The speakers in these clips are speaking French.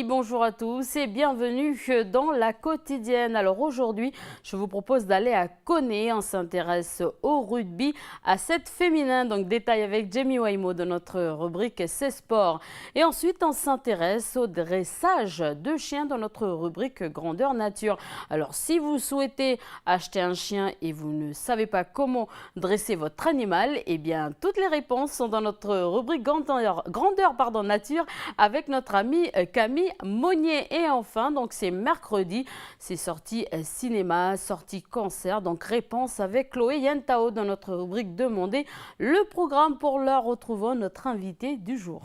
amis, bonjour à tous et bienvenue dans la quotidienne. Alors aujourd'hui, je vous propose d'aller à Koné. On s'intéresse au rugby à 7 féminin. Donc détail avec Jamie Waimo de notre rubrique C'est Sport. Et ensuite, on s'intéresse au dressage de chiens dans notre rubrique Grandeur Nature. Alors si vous souhaitez acheter un chien et vous ne savez pas comment dresser votre animal, eh bien toutes les réponses sont dans notre rubrique Grandeur Nature avec notre ami Camille Monnier. Et enfin, donc c'est mercredi, c'est sorti cinéma, sorti concert, donc réponse avec Chloé Yentao dans notre rubrique Demandez le programme. Pour l'heure, retrouvons notre invité du jour.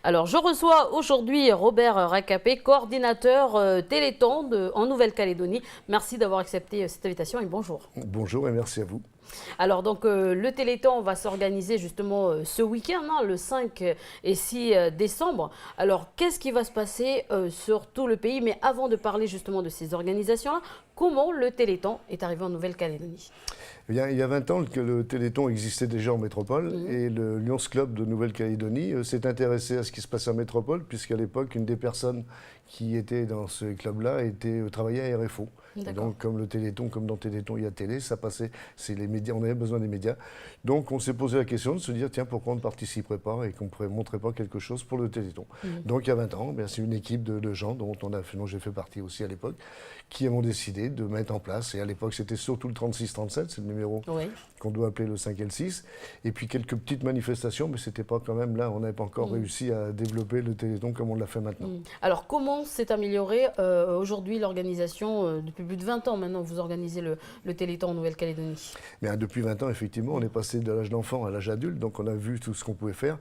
Alors, je reçois aujourd'hui Robert Racapé, coordinateur Téléthon en Nouvelle-Calédonie. Merci d'avoir accepté cette invitation et bonjour. Bonjour et merci à vous. Alors, donc, le Téléthon va s'organiser justement ce week-end, le 5 et 6 décembre. Alors, qu'est-ce qui va se passer sur tout le pays? Mais avant de parler justement de ces organisations-là, comment le Téléthon est arrivé en Nouvelle-Calédonie? Eh bien, il y a 20 ans que le Téléthon existait déjà en métropole et le Lions Club de Nouvelle-Calédonie s'est intéressé à ce qui se passait en métropole, puisqu'à l'époque, une des personnes qui était dans ce club-là travaillait à RFO. Et donc, comme le Téléthon, comme dans Téléthon, il y a télé, ça passait, c'est les médias, on avait besoin des médias. Donc, on s'est posé la question de se dire, tiens, pourquoi on ne participerait pas et qu'on ne montrait pas quelque chose pour le Téléthon. Donc, il y a 20 ans, c'est une équipe de gens dont j'ai fait partie aussi à l'époque, qui avons décidé de mettre en place, et à l'époque, c'était surtout le 36-37, c'est le numéro qu'on doit appeler le 5 et le 6, et puis quelques petites manifestations, mais c'était pas quand même là, on n'avait pas encore réussi à développer le Téléthon comme on l'a fait maintenant. Alors, comment s'est améliorée aujourd'hui l'organisation depuis plus de 20 ans maintenant, vous organisez le Téléthon en Nouvelle-Calédonie? Depuis 20 ans, effectivement, on est passé de l'âge d'enfant à l'âge adulte, donc on a vu tout ce qu'on pouvait faire.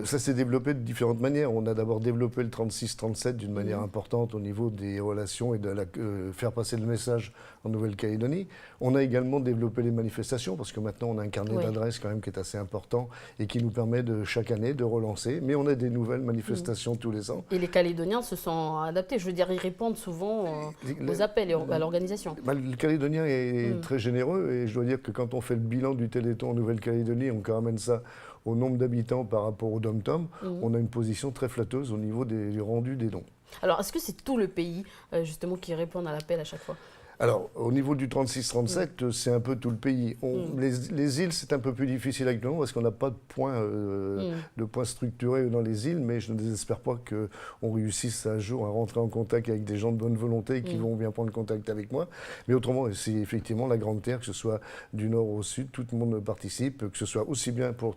Ça s'est développé de différentes manières. On a d'abord développé le 36-37 d'une manière importante au niveau des relations et de faire passer le message en Nouvelle-Calédonie. On a également développé les manifestations, parce que maintenant on a un carnet d'adresses quand même qui est assez important et qui nous permet chaque année de relancer. Mais on a des nouvelles manifestations tous les ans. Et les Calédoniens se sont adaptés, je veux dire, ils répondent souvent aux appels et à l'organisation. Le Calédonien est très généreux et je dois dire que quand on fait le bilan du Téléthon en Nouvelle-Calédonie, on ramène ça au nombre d'habitants par rapport au Dom-Tom, on a une position très flatteuse au niveau du rendu des dons. Alors, est-ce que c'est tout le pays justement qui répond à l'appel à chaque fois? Alors, au niveau du 36-37, c'est un peu tout le pays. Les îles, c'est un peu plus difficile actuellement parce qu'on n'a pas de points structurés dans les îles, mais je ne désespère pas qu'on réussisse un jour à rentrer en contact avec des gens de bonne volonté qui vont bien prendre contact avec moi. Mais autrement, c'est effectivement la Grande Terre, que ce soit du nord au sud, tout le monde participe, que ce soit aussi bien pour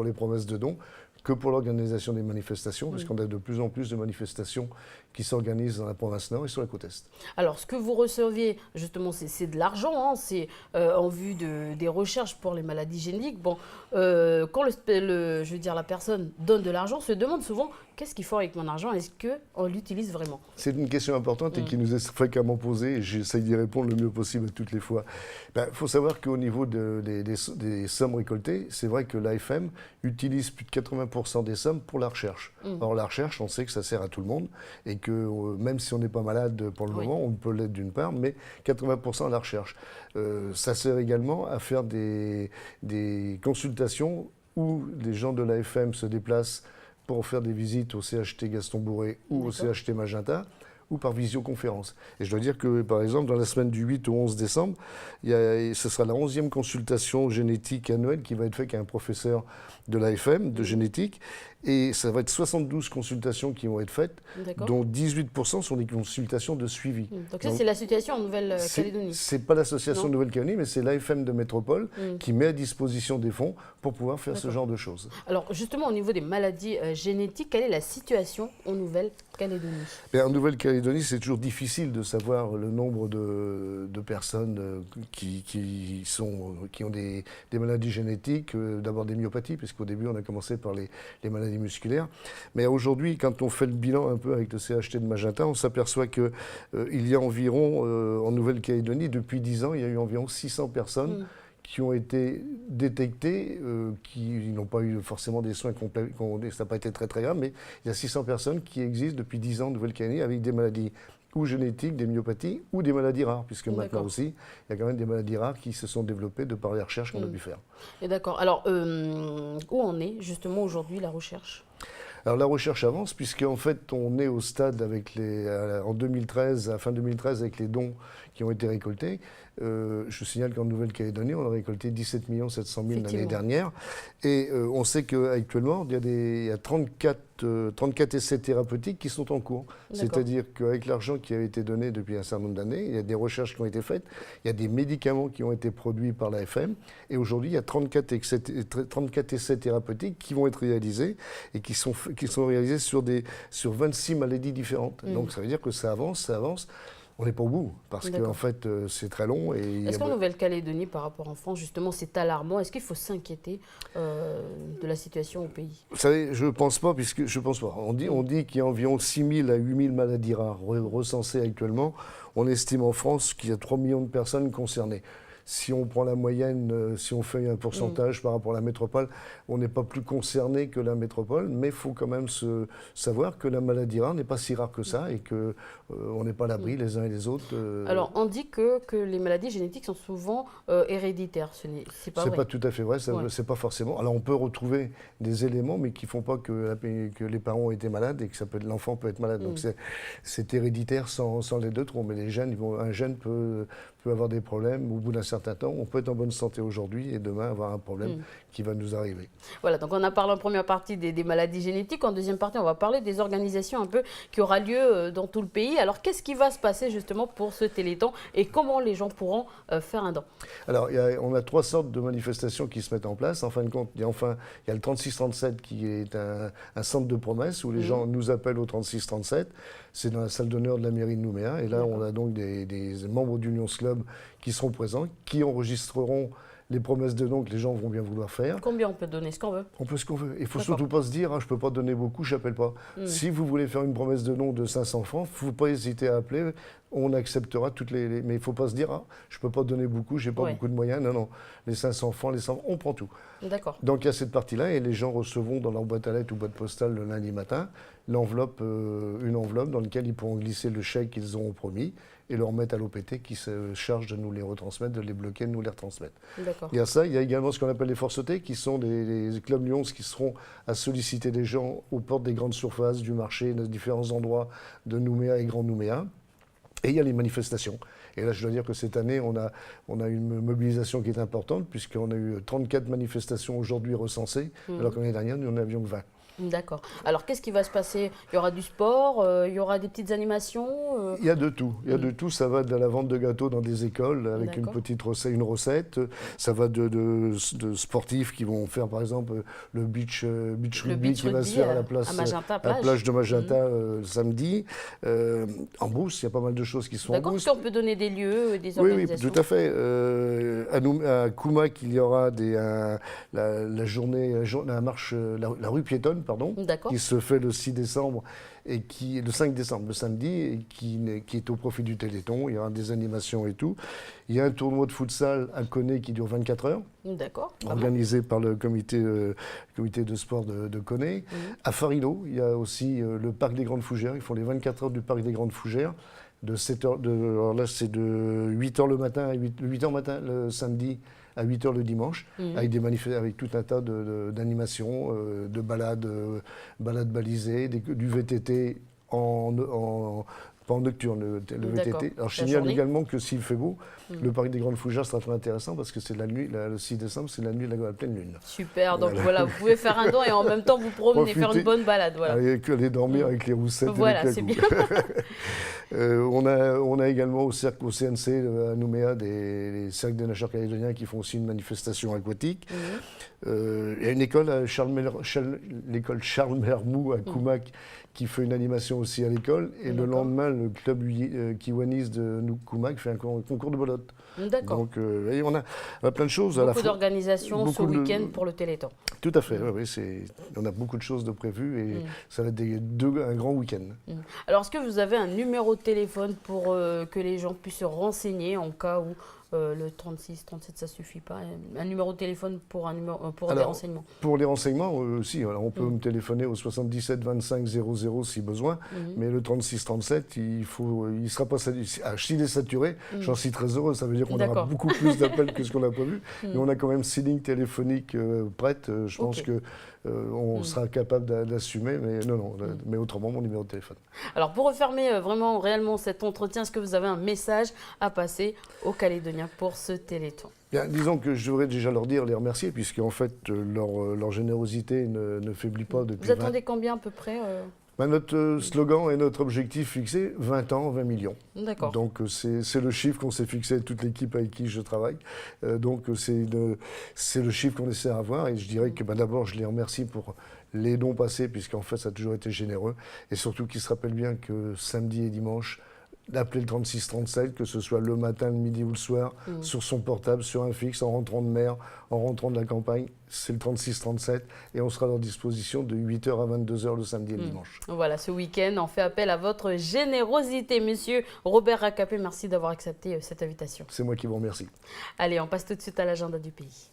les promesses de dons que pour l'organisation des manifestations, parce qu'on a de plus en plus de manifestations qui s'organisent dans la province nord et sur la côte est. Alors, ce que vous receviez, justement, c'est de l'argent, c'est en vue des recherches pour les maladies génétiques. Bon, quand je veux dire, la personne donne de l'argent, se demande souvent qu'est-ce qu'ils font avec mon argent, est-ce qu'on l'utilise vraiment? C'est une question importante et qui nous est fréquemment posée, et j'essaye d'y répondre le mieux possible toutes les fois. Il faut savoir qu'au niveau des sommes récoltées, c'est vrai que l'AFM utilise plus de 80% des sommes pour la recherche. Or, la recherche, on sait que ça sert à tout le monde et que même si on n'est pas malade pour le moment, on peut l'être d'une part, mais 80% à la recherche. Ça sert également à faire des consultations où les gens de l'AFM se déplacent pour faire des visites au CHT Gaston Bourré ou au CHT Magenta, ou par visioconférence. Et je dois dire que, par exemple, dans la semaine du 8 au 11 décembre, ce sera la 11e consultation génétique annuelle qui va être faite avec un professeur de l'AFM, de génétique. Et ça va être 72 consultations qui vont être faites, dont 18% sont des consultations de suivi. Donc ça, c'est la situation en Nouvelle-Calédonie. C'est pas l'association de Nouvelle-Calédonie, mais c'est l'AFM de Métropole qui met à disposition des fonds pour pouvoir faire ce genre de choses. Alors justement, au niveau des maladies génétiques, quelle est la situation en Nouvelle-Calédonie? En Nouvelle-Calédonie, c'est toujours difficile de savoir le nombre de personnes qui ont des maladies génétiques, d'abord des myopathies, puisqu'au début on a commencé par les maladies musculaires. Mais aujourd'hui, quand on fait le bilan un peu avec le CHT de Magenta, on s'aperçoit qu'il y a environ, en Nouvelle-Calédonie, depuis 10 ans, il y a eu environ 600 personnes qui ont été détectés, qui n'ont pas eu forcément des soins complets, ça n'a pas été très très grave, mais il y a 600 personnes qui existent depuis 10 ans en Nouvelle-Calédonie avec des maladies ou génétiques, des myopathies ou des maladies rares, puisque maintenant aussi, il y a quand même des maladies rares qui se sont développées de par les recherches qu'on a pu faire. Et d'accord. Alors, où en est justement aujourd'hui la recherche ? Alors la recherche avance, puisqu'en fait on est au stade avec en 2013, à fin 2013, avec les dons qui ont été récoltés. Je signale qu'en Nouvelle-Calédonie, on a récolté 17 700 000 l'année dernière. Et on sait qu'actuellement, il y a 34 essais thérapeutiques qui sont en cours. C'est-à-dire qu'avec l'argent qui a été donné depuis un certain nombre d'années, il y a des recherches qui ont été faites, il y a des médicaments qui ont été produits par l'AFM. Et aujourd'hui, il y a 34 essais thérapeutiques qui vont être réalisés et qui sont réalisés sur 26 maladies différentes. Donc ça veut dire que ça avance, ça avance. On n'est pas au bout, parce qu'en fait, c'est très long. Est-ce qu'en Nouvelle-Calédonie, par rapport en France, justement, c'est alarmant? Est-ce qu'il faut s'inquiéter de la situation au pays? Vous savez, je ne pense pas, On dit qu'il y a environ 6 000 à 8 000 maladies rares recensées actuellement. On estime en France qu'il y a 3 millions de personnes concernées. Si on prend la moyenne, si on fait un pourcentage par rapport à la métropole, on n'est pas plus concerné que la métropole, mais il faut quand même savoir que la maladie rare n'est pas si rare que ça et qu'on n'est pas à l'abri les uns et les autres. Alors, on dit que les maladies génétiques sont souvent héréditaires. C'est pas vrai. C'est pas tout à fait vrai, c'est pas forcément. Alors, on peut retrouver des éléments, mais qui ne font pas que les parents ont été malades et que l'enfant peut être malade. Donc, c'est héréditaire sans les deux trop. Mais les gènes, un gène peut avoir des problèmes au bout d'un certain temps. On peut être en bonne santé aujourd'hui et demain avoir un problème qui va nous arriver. Voilà, donc on a parlé en première partie des maladies génétiques. En deuxième partie, on va parler des organisations un peu qui aura lieu dans tout le pays. Alors, qu'est-ce qui va se passer justement pour ce Téléthon et comment les gens pourront faire un don? Alors, on a 3 sortes de manifestations qui se mettent en place. En fin de compte, il y a le 36-37 qui est un centre de promesses où les gens nous appellent au 36-37. C'est dans la salle d'honneur de la mairie de Nouméa. Et là, on a donc des membres du Lions Club qui seront présents, qui enregistreront les promesses de dons que les gens vont bien vouloir faire. Combien on peut donner? Ce qu'on veut? On peut ce qu'on veut. Il ne faut surtout pas se dire, je ne peux pas donner beaucoup, je n'appelle pas. Si vous voulez faire une promesse de don de 500 francs, il ne faut pas hésiter à appeler. On acceptera toutes les... Mais il ne faut pas se dire, je ne peux pas donner beaucoup, je n'ai pas beaucoup de moyens. Non, non. Les 500 francs, les 100 on prend tout. D'accord. Donc il y a cette partie-là et les gens recevront dans leur boîte à lettres ou boîte postale le lundi matin une enveloppe dans laquelle ils pourront glisser le chèque qu'ils auront promis et le remettre à l'OPT qui se charge de nous les retransmettre, de les bloquer, de nous les retransmettre. Il y a ça, il y a également ce qu'on appelle les forces T, qui sont les clubs Lions qui seront à solliciter les gens aux portes des grandes surfaces, du marché, de différents endroits de Nouméa et Grand Nouméa. Et il y a les manifestations. Et là, je dois dire que cette année, on a une mobilisation qui est importante, puisqu'on a eu 34 manifestations aujourd'hui recensées, alors que l'année dernière, nous en avions que 20. D'accord. Alors, qu'est-ce qui va se passer? Il y aura du sport, il y aura des petites animations Il y a de tout. Il y a de tout. Ça va de la vente de gâteaux dans des écoles avec une petite recette. Ça va de sportifs qui vont faire, par exemple, le beach rugby qui va se faire à la plage de Magenta samedi. En Brousse, il y a pas mal de choses qui sont en Brousse. D'accord, on peut donner des lieux, des organisations. Oui, tout à fait. À Koumak, il y aura la marche, la rue piétonne, qui se fait le 6 décembre et le 5 décembre, le samedi, et qui est au profit du Téléthon. Il y aura des animations et tout. Il y a un tournoi de futsal à Koné qui dure 24 heures. D'accord. Organisé par le comité de sport de Koné. À Farino, il y a aussi le parc des Grandes Fougères. Ils font les 24 heures du parc des Grandes Fougères. Alors là, c'est de 8h le matin à 8h matin le samedi à 8h le dimanche, avec tout un tas d'animations, de balades balisées, du VTT pas en nocturne, le VTT. Alors je signale également que s'il fait beau, le parc des Grandes Fougères sera très intéressant parce que c'est la nuit, le 6 décembre, c'est la nuit de la pleine lune. Super, donc voilà, vous pouvez faire un don et en même temps vous promener, faire une bonne balade. Voilà. Aller dormir avec les roussettes voilà, et les c'est bien. On a également au CNC à Nouméa les cercles des nageurs calédoniens qui font aussi une manifestation aquatique. Il y a une école, l'école Charles Mermoux à Koumak, qui fait une animation aussi à l'école. Et le lendemain, le club Kiwanis de Koumak fait un concours de belote. D'accord. Donc, on a plein de choses. Beaucoup d'organisations ce week-end pour le Téléthon. Tout à fait, oui. On a beaucoup de choses de prévues et ça va être un grand week-end. Alors, est-ce que vous avez un numéro de téléphone pour que les gens puissent se renseigner en cas où le 36, 37, ça suffit pas. Un numéro de téléphone pour, pour des Alors, renseignements. Pour les renseignements, si. Alors on peut me téléphoner au 77 25 00 si besoin, mais le 36 37, il sera pas saturé. S'il est saturé, j'en suis très heureux. Ça veut dire qu'on aura beaucoup plus d'appels que ce qu'on a prévu. Mais on a quand même 6 lignes téléphoniques prêtes. Je pense que on sera capable d'assumer. Mais non, mais autrement, mon numéro de téléphone. Alors pour refermer vraiment, réellement cet entretien, est-ce que vous avez un message à passer aux Calédoniens pour ce Téléthon? Bien, disons que je devrais déjà leur dire, les remercier, puisqu'en fait, leur générosité ne faiblit pas depuis. Vous attendez combien à peu près Notre slogan et notre objectif fixé, 20 ans, 20 millions. D'accord. Donc c'est le chiffre qu'on s'est fixé, toute l'équipe avec qui je travaille. Donc c'est le chiffre qu'on essaie d'avoir. Et je dirais que d'abord, je les remercie pour les dons passés, puisqu'en fait, ça a toujours été généreux. Et surtout qu'ils se rappellent bien que samedi et dimanche, d'appeler le 36-37, que ce soit le matin, le midi ou le soir, sur son portable, sur un fixe, en rentrant de mer, en rentrant de la campagne, c'est le 36-37 et on sera à leur disposition de 8h à 22h le samedi et le dimanche. Voilà, ce week-end, on fait appel à votre générosité. Monsieur Robert Racapé, merci d'avoir accepté cette invitation. C'est moi qui vous remercie. Allez, on passe tout de suite à l'agenda du pays.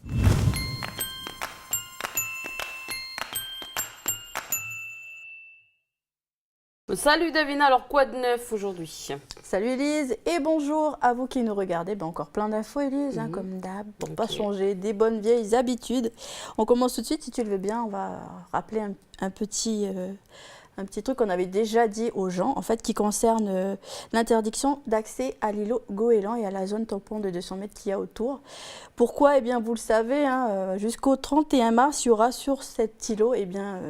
Salut Davina, alors quoi de neuf aujourd'hui? Salut Elise et bonjour à vous qui nous regardez. Encore plein d'infos Elise, comme d'hab, pour pas changer des bonnes vieilles habitudes. On commence tout de suite, si tu le veux bien, on va rappeler un petit truc qu'on avait déjà dit aux gens, en fait, qui concerne l'interdiction d'accès à l'îlot Goéland et à la zone tampon de 200 mètres qu'il y a autour. Pourquoi? Eh bien, vous le savez, jusqu'au 31 mars, il y aura sur cet îlot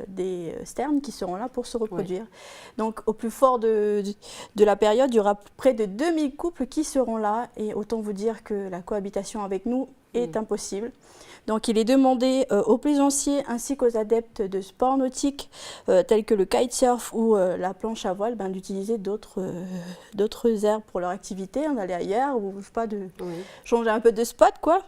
des sternes qui seront là pour se reproduire. Oui. Donc, au plus fort de la période, il y aura près de 2000 couples qui seront là. Et autant vous dire que la cohabitation avec nous est impossible. Donc, il est demandé aux plaisanciers ainsi qu'aux adeptes de sports nautiques tels que le kitesurf ou la planche à voile d'utiliser d'autres aires pour leur activité, d'aller ailleurs ou je sais pas, changer un peu de spot, quoi.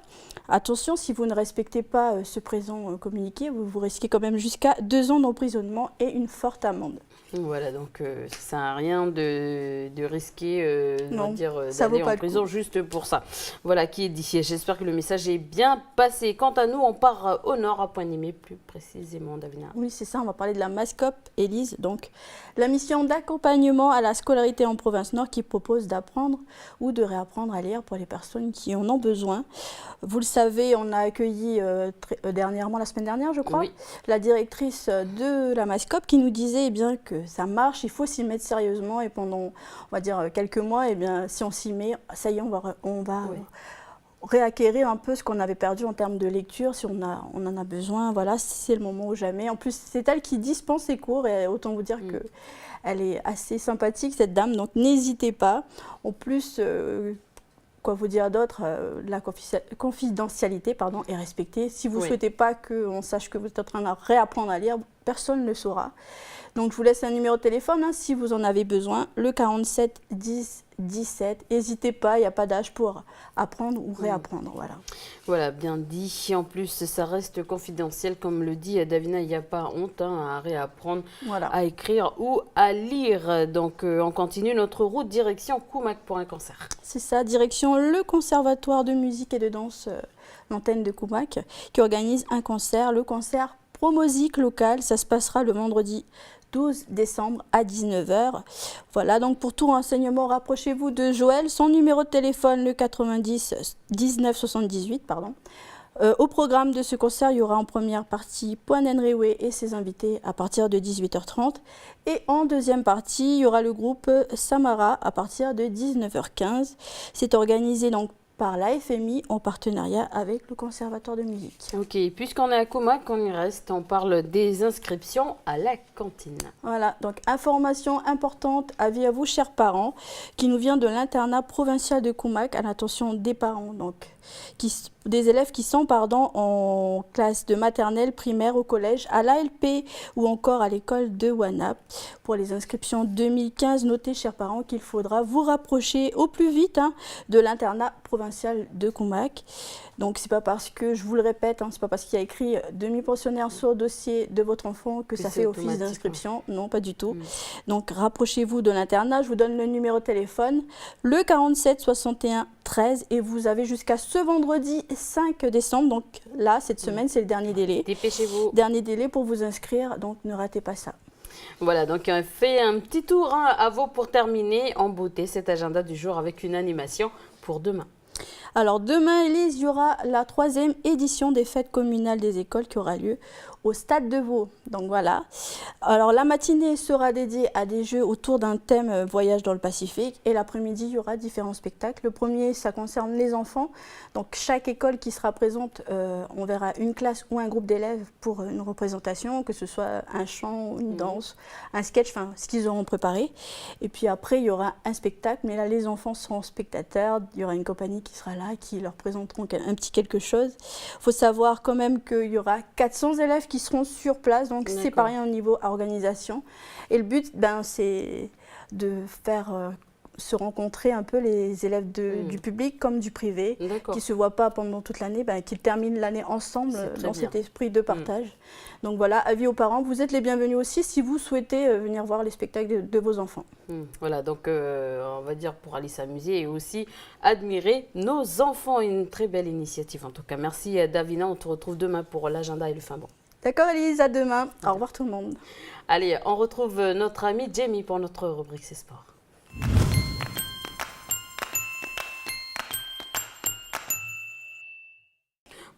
Attention, si vous ne respectez pas ce présent communiqué, vous risquez quand même jusqu'à 2 ans d'emprisonnement et une forte amende. Voilà, donc ça sert à rien de risquer d'aller en prison juste pour ça. Voilà qui est dit. J'espère que le message est bien passé. Quant à nous, on part au nord, à Point-Nimé, plus précisément, Davina. Oui, c'est ça, on va parler de la MASCOP, Élise. Donc, la mission d'accompagnement à la scolarité en province nord qui propose d'apprendre ou de réapprendre à lire pour les personnes qui en ont besoin. Vous le savez, on a accueilli dernièrement, la semaine dernière, je crois, la directrice de la MASCOP qui nous disait que ça marche, il faut s'y mettre sérieusement et pendant, on va dire, quelques mois, si on s'y met, ça y est, on va réacquérir un peu ce qu'on avait perdu en termes de lecture, si on en a besoin. Voilà, c'est le moment ou jamais. En plus, c'est elle qui dispense ses cours et autant vous dire qu'elle est assez sympathique, cette dame, donc n'hésitez pas. En plus, quoi vous dire d'autre, la confidentialité est respectée. Si vous ne souhaitez pas qu'on sache que vous êtes en train de réapprendre à lire, personne ne le saura. Donc, je vous laisse un numéro de téléphone si vous en avez besoin, le 47 10 17. N'hésitez pas, il n'y a pas d'âge pour apprendre ou réapprendre. Voilà, bien dit. En plus, ça reste confidentiel. Comme le dit Davina, il n'y a pas honte à réapprendre, à écrire ou à lire. Donc, on continue notre route direction Koumak pour un concert. C'est ça, direction le Conservatoire de musique et de danse, l'antenne de Koumak, qui organise un concert, le concert Promozique local. Ça se passera le vendredi 12 décembre à 19h. Voilà, donc pour tout renseignement, rapprochez-vous de Joël. Son numéro de téléphone, le 90 19 78, pardon. Au programme de ce concert, il y aura en première partie Poan Nrewe et ses invités à partir de 18h30. Et en deuxième partie, il y aura le groupe Samara à partir de 19h15. C'est organisé donc par la FMI en partenariat avec le Conservatoire de musique. Ok, puisqu'on est à Koumak, on y reste, on parle des inscriptions à la cantine. Voilà, donc information importante, avis à vous chers parents, qui nous vient de l'internat provincial de Koumak à l'attention des parents, donc des élèves qui sont en classe de maternelle, primaire, au collège, à l'ALP ou encore à l'école de Wanap. Pour les inscriptions 2015, notez chers parents qu'il faudra vous rapprocher au plus vite de l'internat provincial provincial de Koumak. Donc c'est pas parce que, je vous le répète, c'est pas parce qu'il y a écrit demi-pensionnaire sur le dossier de votre enfant que ça fait office d'inscription. Non, pas du tout. Donc rapprochez-vous de l'internat, je vous donne le numéro de téléphone, le 47 61 13, et vous avez jusqu'à ce vendredi 5 décembre, donc là, cette semaine, c'est le dernier délai. Dépêchez-vous. Dernier délai pour vous inscrire, donc ne ratez pas ça. Voilà, donc on fait un petit tour à vous pour terminer en beauté cet agenda du jour avec une animation pour demain. Alors demain, Elise, il y aura la 3e édition des fêtes communales des écoles qui aura lieu au Stade de Vaud. Donc voilà. Alors la matinée sera dédiée à des jeux autour d'un thème voyage dans le Pacifique, et l'après-midi, il y aura différents spectacles. Le premier, ça concerne les enfants. Donc chaque école qui sera présente, on verra une classe ou un groupe d'élèves pour une représentation, que ce soit un chant, une danse, un sketch, enfin ce qu'ils auront préparé. Et puis après, il y aura un spectacle, mais là les enfants seront spectateurs. Il y aura une compagnie qui sera là, qui leur présenteront un petit quelque chose. Il faut savoir quand même qu'il y aura 400 élèves qui seront sur place, donc c'est pas rien au niveau organisation. Et le but, c'est de faire se rencontrer un peu les élèves du public comme du privé, qui ne se voient pas pendant toute l'année, qui terminent l'année ensemble dans cet esprit de partage. Donc voilà, avis aux parents, vous êtes les bienvenus aussi si vous souhaitez venir voir les spectacles de vos enfants. Voilà, donc on va dire pour aller s'amuser et aussi admirer nos enfants. Une très belle initiative en tout cas. Merci Davina, on te retrouve demain pour l'agenda et le fin bon. D'accord Elise, à demain. Au revoir tout le monde. Allez, on retrouve notre ami Jamie pour notre rubrique C'est Sport.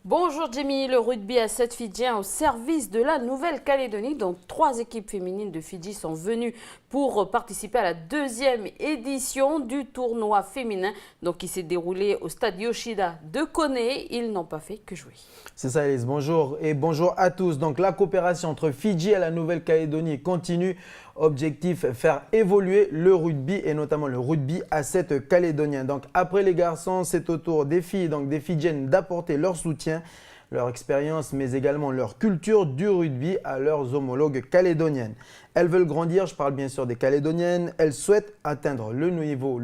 Bonjour Jamie, le rugby à 7 Fidjiens au service de la Nouvelle-Calédonie, dont 3 équipes féminines de Fidji sont venues pour participer à la 2e édition du tournoi féminin qui s'est déroulé au stade Yoshida de Koné. Ils n'ont pas fait que jouer. C'est ça Elise, bonjour et bonjour à tous. Donc la coopération entre Fidji et la Nouvelle-Calédonie continue. Objectif, faire évoluer le rugby et notamment le rugby à 7 calédonien. Donc après les garçons, c'est au tour des filles, donc des Fidjiennes, d'apporter leur soutien, leur expérience, mais également leur culture du rugby à leurs homologues calédoniennes. Elles veulent grandir, je parle bien sûr des calédoniennes, elles souhaitent atteindre le niveau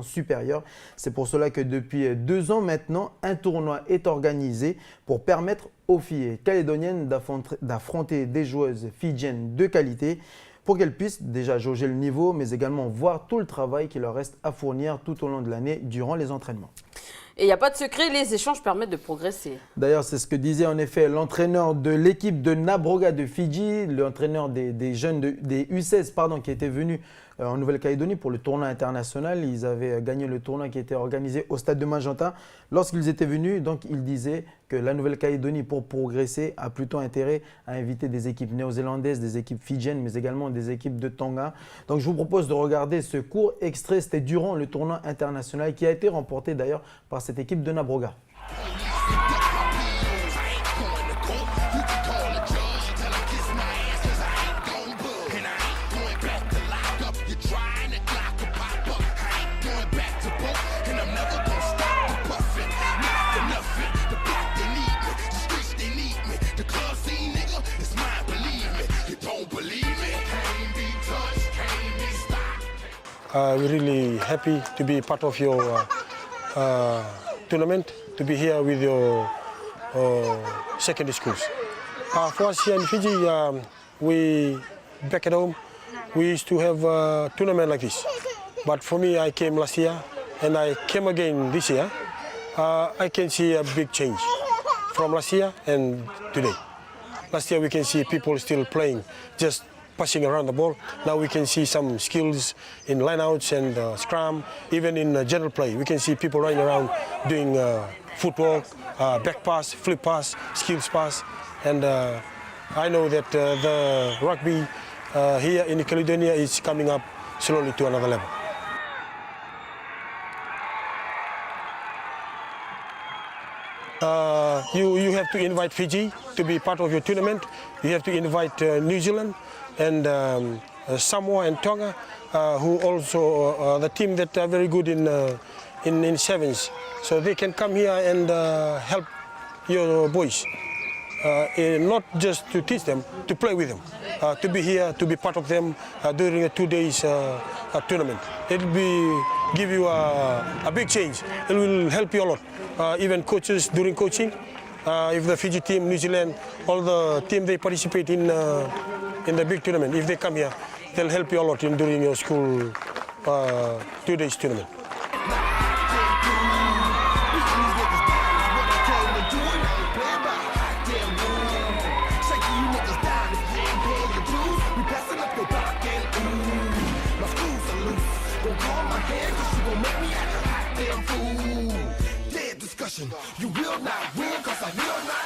supérieur. C'est pour cela que depuis 2 ans maintenant, un tournoi est organisé pour permettre aux filles calédoniennes d'affronter des joueuses fidjiennes de qualité, pour qu'elles puissent déjà jauger le niveau, mais également voir tout le travail qui leur reste à fournir tout au long de l'année durant les entraînements. Et il n'y a pas de secret, les échanges permettent de progresser. D'ailleurs, c'est ce que disait en effet l'entraîneur de l'équipe de Nabroga de Fidji, l'entraîneur des jeunes des U16 qui étaient venus en Nouvelle-Calédonie pour le tournoi international. Ils avaient gagné le tournoi qui était organisé au stade de Magenta. Lorsqu'ils étaient venus, donc, ils disaient que la Nouvelle-Calédonie, pour progresser, a plutôt intérêt à inviter des équipes néo-zélandaises, des équipes fidjiennes, mais également des équipes de Tonga. Donc je vous propose de regarder ce court extrait. C'était durant le tournoi international qui a été remporté d'ailleurs par cette équipe de Nabroga. We're really happy to be part of your tournament, to be here with your secondary schools. For us here in Fiji, we back at home, we used to have a tournament like this. But for me, I came last year and I came again this year. I can see a big change from last year and today. Last year we can see people still playing, just passing around the ball. Now we can see some skills in lineouts and scrum, even in general play. We can see people running around doing footwork, back pass, flip pass, skills pass. And I know that the rugby here in Caledonia is coming up slowly to another level. You have to invite Fiji to be part of your tournament. You have to invite New Zealand and Samoa and Tonga, who also the team that are very good in sevens. So they can come here and help your boys and not just to teach them, to play with them, to be here, to be part of them during a 2 days tournament. It will give you a big change. It will help you a lot. Even coaches during coaching, if the Fiji team, New Zealand, all the team they participate in the big tournament, if they come here, they'll help you a lot during your school 2 days tournament.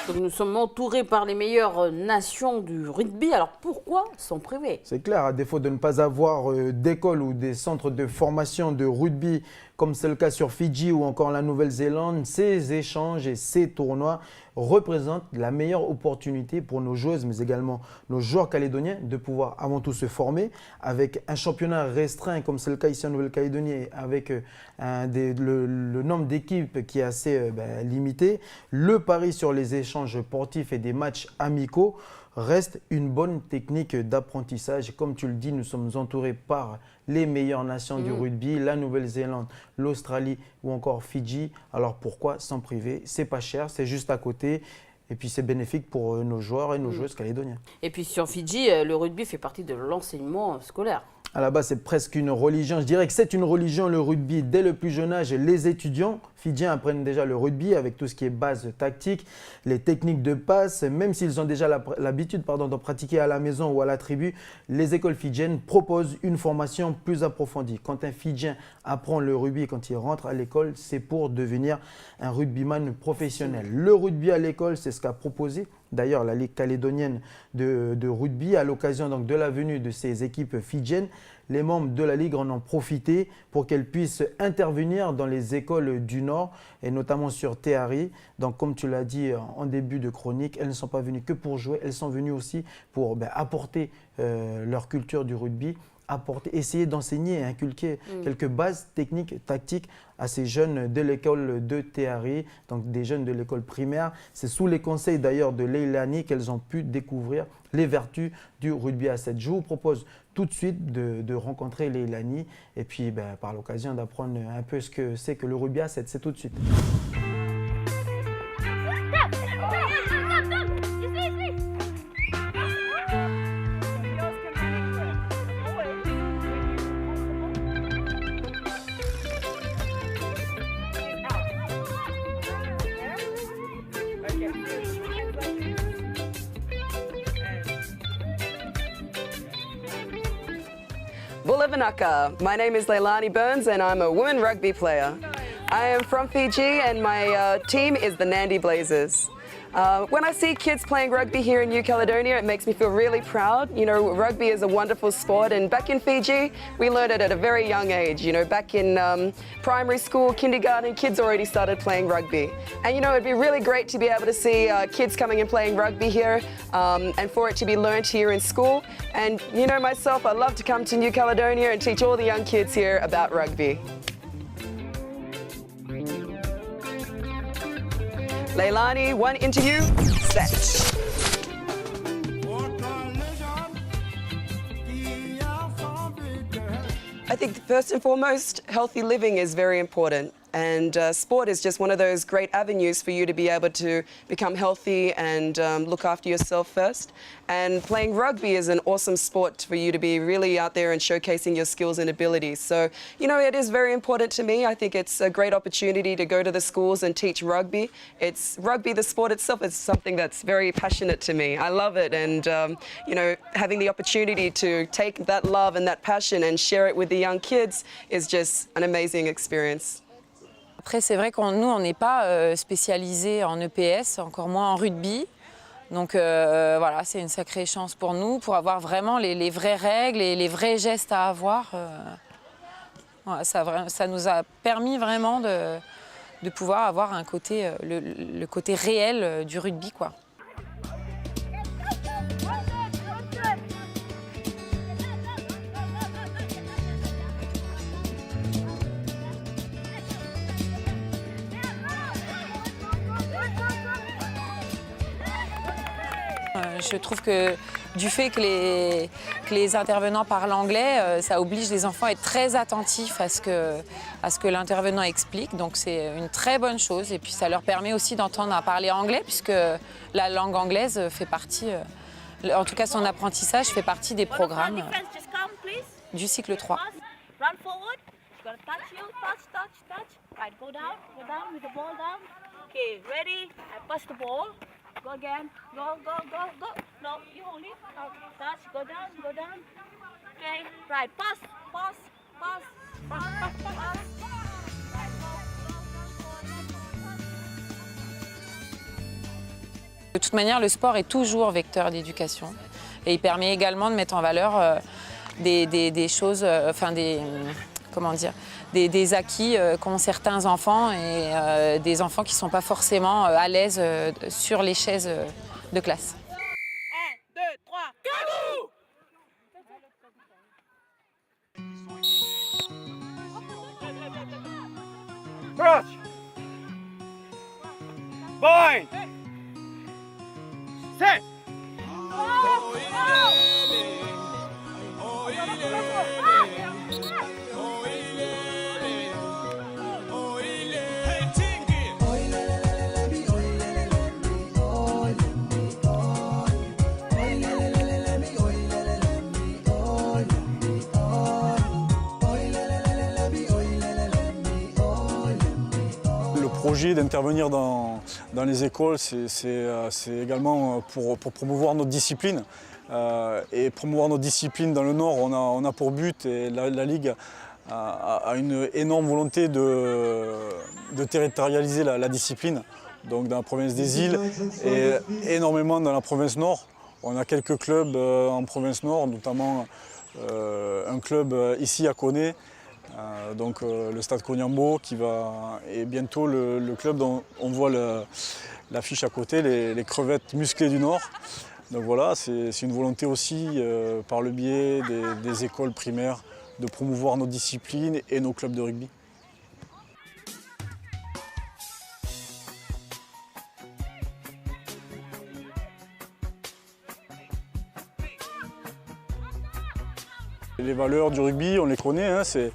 Donc nous sommes entourés par les meilleures nations du rugby, alors pourquoi s'en priver? C'est clair, à défaut de ne pas avoir d'école ou des centres de formation de rugby, comme c'est le cas sur Fidji ou encore la Nouvelle-Zélande, ces échanges et ces tournois représentent la meilleure opportunité pour nos joueuses, mais également nos joueurs calédoniens, de pouvoir avant tout se former avec un championnat restreint, comme c'est le cas ici en Nouvelle-Calédonie, avec le nombre d'équipes qui est assez limité. Le pari sur les échanges sportifs et des matchs amicaux reste une bonne technique d'apprentissage. Comme tu le dis, nous sommes entourés par les meilleures nations du rugby, la Nouvelle-Zélande, l'Australie ou encore Fidji. Alors pourquoi s'en priver? C'est pas cher, c'est juste à côté. Et puis c'est bénéfique pour nos joueurs et nos joueuses calédoniens. Et puis sur Fidji, le rugby fait partie de l'enseignement scolaire. À la base, c'est presque une religion. Je dirais que c'est une religion, le rugby. Dès le plus jeune âge, les étudiants fidjiens apprennent déjà le rugby avec tout ce qui est base tactique, les techniques de passe. Même s'ils ont déjà l'habitude d'en pratiquer à la maison ou à la tribu, les écoles fidjiennes proposent une formation plus approfondie. Quand un Fidjien apprend le rugby, quand il rentre à l'école, c'est pour devenir un rugbyman professionnel. Le rugby à l'école, c'est ce qu'a proposé d'ailleurs la Ligue calédonienne de rugby à l'occasion donc de la venue de ces équipes fidjiennes. Les membres de la Ligue en ont profité pour qu'elles puissent intervenir dans les écoles du Nord et notamment sur Tehari. Donc comme tu l'as dit en début de chronique, elles ne sont pas venues que pour jouer, elles sont venues aussi pour apporter leur culture du rugby, essayer d'enseigner et inculquer quelques bases techniques, tactiques à ces jeunes de l'école de Tehari, donc des jeunes de l'école primaire. C'est sous les conseils d'ailleurs de Leilani qu'elles ont pu découvrir les vertus du rugby à 7. Je vous propose tout de suite de rencontrer Leilani et puis par l'occasion d'apprendre un peu ce que c'est que le rugby à 7. C'est tout de suite. Bulavanaka. My name is Leilani Burns and I'm a women rugby player. I am from Fiji and my team is the Nandi Blazers. When I see kids playing rugby here in New Caledonia, it makes me feel really proud. You know, rugby is a wonderful sport, and back in Fiji, we learned it at a very young age. You know, back in primary school, kindergarten, kids already started playing rugby. And you know, it'd be really great to be able to see kids coming and playing rugby here, and for it to be learnt here in school. And you know, myself, I love to come to New Caledonia and teach all the young kids here about rugby. Leilani, one interview, set. I think first and foremost, healthy living is very important. And sport is just one of those great avenues for you to be able to become healthy and look after yourself first. And playing rugby is an awesome sport for you to be really out there and showcasing your skills and abilities. So, you know, it is very important to me. I think it's a great opportunity to go to the schools and teach rugby. It's rugby, the sport itself, is something that's very passionate to me. I love it. And, you know, having the opportunity to take that love and that passion and share it with the young kids is just an amazing experience. Après, c'est vrai qu'on nous, on n'est pas spécialisé en EPS, encore moins en rugby. Donc voilà, c'est une sacrée chance pour nous, pour avoir vraiment les vraies règles et les vrais gestes à avoir. Voilà, ça nous a permis vraiment de pouvoir avoir un côté, le côté réel du rugby, quoi. Je trouve que du fait que les intervenants parlent anglais, ça oblige les enfants à être très attentifs à ce que l'intervenant explique. Donc c'est une très bonne chose. Et puis ça leur permet aussi d'entendre à parler anglais, puisque la langue anglaise fait partie, en tout cas son apprentissage fait partie des programmes du cycle 3. Run forward. Gonna touch you. Touch. Right, go down with the ball down. Okay, ready? I pass the ball. Go again. Go. No, you hold it. Touch. Go down. Okay, right. Pass. De toute manière, le sport est toujours vecteur d'éducation et il permet également de mettre en valeur des choses, des acquis qu'ont certains enfants et des enfants qui ne sont pas forcément à l'aise sur les chaises de classe. 1, 2, 3, go! Crouch! Bind! Set! Le projet d'intervenir dans les écoles, c'est également pour promouvoir notre discipline. Et promouvoir notre discipline dans le Nord, on a pour but, et la Ligue a une énorme volonté de territorialiser la discipline. Donc dans la province des Îles et énormément dans la province Nord. On a quelques clubs en province Nord, notamment un club ici à Koné. Donc le stade Koniambo et bientôt le club dont on voit l'affiche à côté, les crevettes musclées du Nord. Donc voilà, c'est une volonté aussi par le biais des écoles primaires de promouvoir nos disciplines et nos clubs de rugby. Les valeurs du rugby, on les connaît, hein, c'est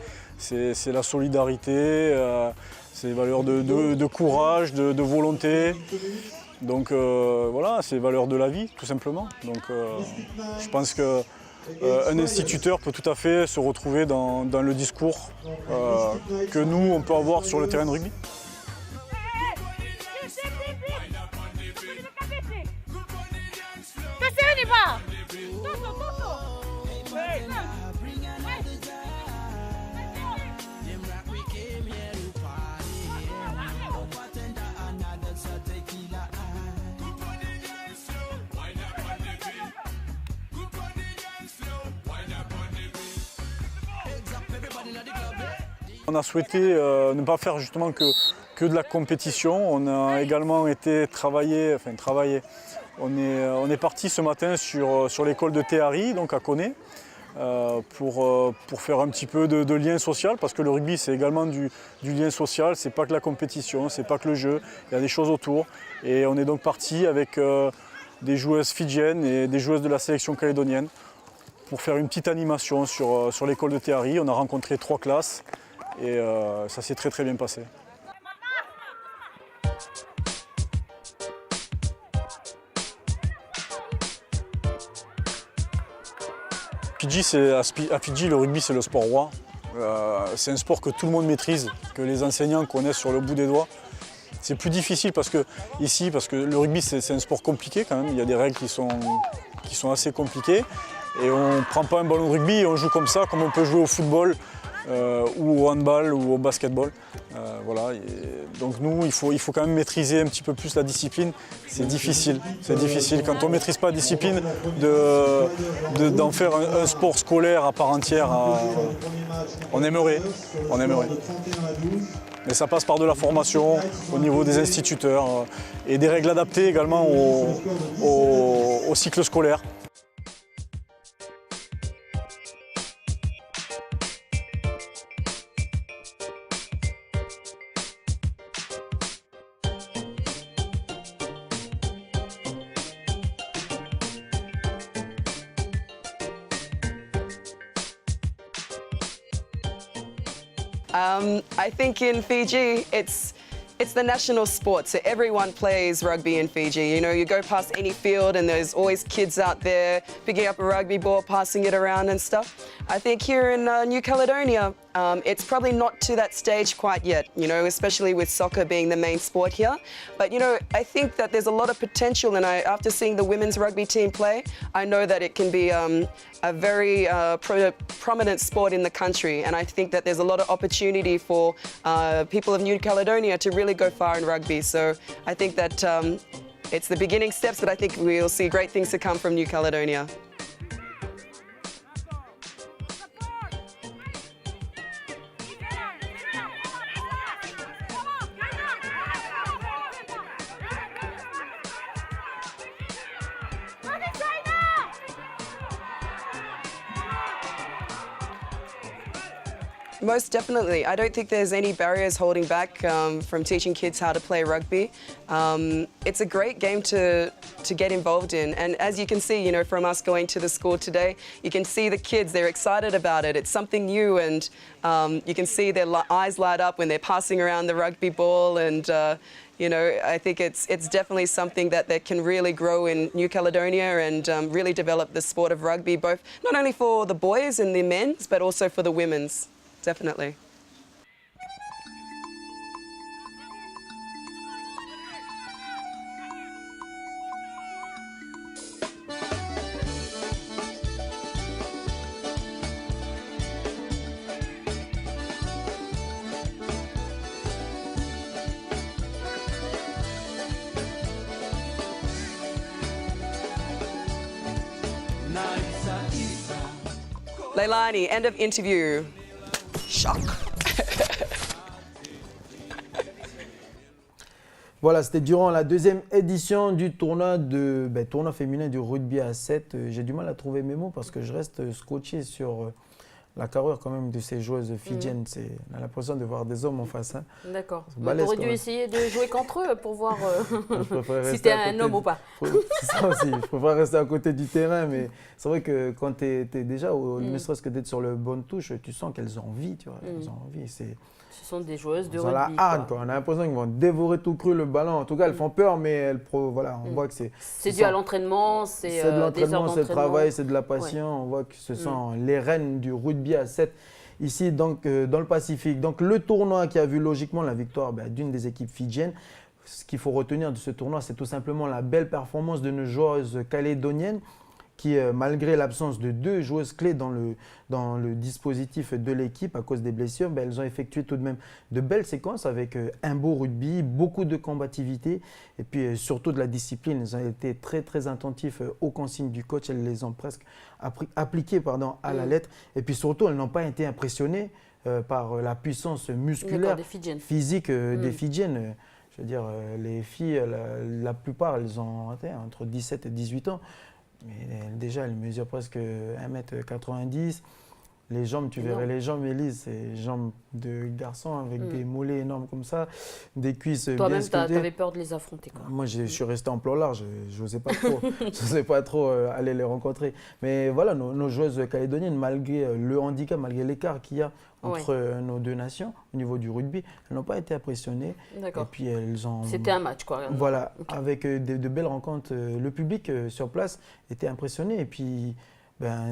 la solidarité, c'est les valeurs de courage, de volonté. Donc voilà, c'est les valeurs de la vie, tout simplement. Donc je pense qu'un instituteur peut tout à fait se retrouver dans le discours que nous, on peut avoir sur le terrain de rugby. On a souhaité ne pas faire justement que de la compétition. On a également été travailler. On est parti ce matin sur l'école de Théari, donc à Koné, pour faire un petit peu de lien social, parce que le rugby c'est également du lien social, c'est pas que la compétition, c'est pas que le jeu, il y a des choses autour. Et on est donc parti avec des joueuses fidjiennes et des joueuses de la sélection calédonienne pour faire une petite animation sur l'école de Théari. On a rencontré 3 classes et ça s'est très très bien passé. À Fidji, le rugby c'est le sport roi. C'est un sport que tout le monde maîtrise, que les enseignants connaissent sur le bout des doigts. C'est plus difficile parce que le rugby c'est un sport compliqué quand même. Il y a des règles qui sont assez compliquées. Et on ne prend pas un ballon de rugby et on joue comme ça, comme on peut jouer au football ou au handball ou au basketball. Voilà. Donc nous, il faut quand même maîtriser un petit peu plus la discipline. C'est difficile. Quand on ne maîtrise pas la discipline, d'en faire un sport scolaire à part entière, on aimerait. Mais ça passe par de la formation au niveau des instituteurs et des règles adaptées également au cycle scolaire. I think in Fiji, it's the national sport, so everyone plays rugby in Fiji. You know, you go past any field and there's always kids out there picking up a rugby ball, passing it around and stuff. I think here in New Caledonia, it's probably not to that stage quite yet, you know, especially with soccer being the main sport here. But, you know, I think that there's a lot of potential, and after seeing the women's rugby team play, I know that it can be a very prominent sport in the country, and I think that there's a lot of opportunity for people of New Caledonia to really go far in rugby. So I think that it's the beginning steps, but I think we'll see great things to come from New Caledonia. Most definitely. I don't think there's any barriers holding back from teaching kids how to play rugby. It's a great game to get involved in, and as you can see, you know, from us going to the school today, you can see the kids, they're excited about it. It's something new, and you can see their eyes light up when they're passing around the rugby ball, and you know, I think it's definitely something that can really grow in New Caledonia and really develop the sport of rugby, both not only for the boys and the men's, but also for the women's. Definitely. Leilani, end of interview. Choc. Voilà, c'était durant la deuxième édition du tournoi féminin du rugby à 7. J'ai du mal à trouver mes mots parce que je reste scotché sur la carrure quand même de ces joueuses fidjiennes. On a l'impression de voir des hommes en face. Hein. D'accord. Tu aurais dû essayer de jouer contre eux pour voir si tu es un homme ou pas. C'est ça aussi, je préfère rester à côté du terrain, mais c'est vrai que quand tu es déjà, ne serait-ce que d'être sur le bonne touche, tu sens qu'elles ont envie, tu vois. Elles ont envie. Ce sont des joueuses de rugby. rugby. On a l'impression qu'ils vont dévorer tout cru le ballon. En tout cas, elles font peur, mais voilà, on voit que c'est... C'est dû à l'entraînement, c'est de l'entraînement, c'est le travail, c'est de la passion. On voit que ce sont les reines du rugby à 7 ici donc, dans le Pacifique. Donc le tournoi qui a vu logiquement la victoire d'une des équipes fidjiennes. Ce qu'il faut retenir de ce tournoi, c'est tout simplement la belle performance de nos joueuses calédoniennes qui, malgré l'absence de 2 joueuses clés dans le dispositif de l'équipe à cause des blessures, elles ont effectué tout de même de belles séquences avec un beau rugby, beaucoup de combativité et puis surtout de la discipline. Elles ont été très très attentifs aux consignes du coach, elles les ont presque appliquées à la lettre. Et puis surtout, elles n'ont pas été impressionnées par la puissance musculaire, physique des Fidjiennes. Je veux dire, les filles, la plupart, elles ont entre 17 et 18 ans. Mais déjà, elle mesure presque 1m90. Les jambes, tu verrais les jambes, Élise, c'est jambes de garçon avec des mollets énormes comme ça, des cuisses bien sculptées. Toi-même, tu avais peur de les affronter, quoi. Moi, je suis resté en plan large, je n'osais pas trop aller les rencontrer. Mais voilà, nos joueuses calédoniennes, malgré le handicap, malgré l'écart qu'il y a entre nos deux nations au niveau du rugby, elles n'ont pas été impressionnées. D'accord. Et puis elles ont... C'était un match, quoi. Voilà, avec de belles rencontres. Le public sur place était impressionné. Et puis...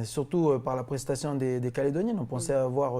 surtout par la prestation des Calédoniennes. On pensait avoir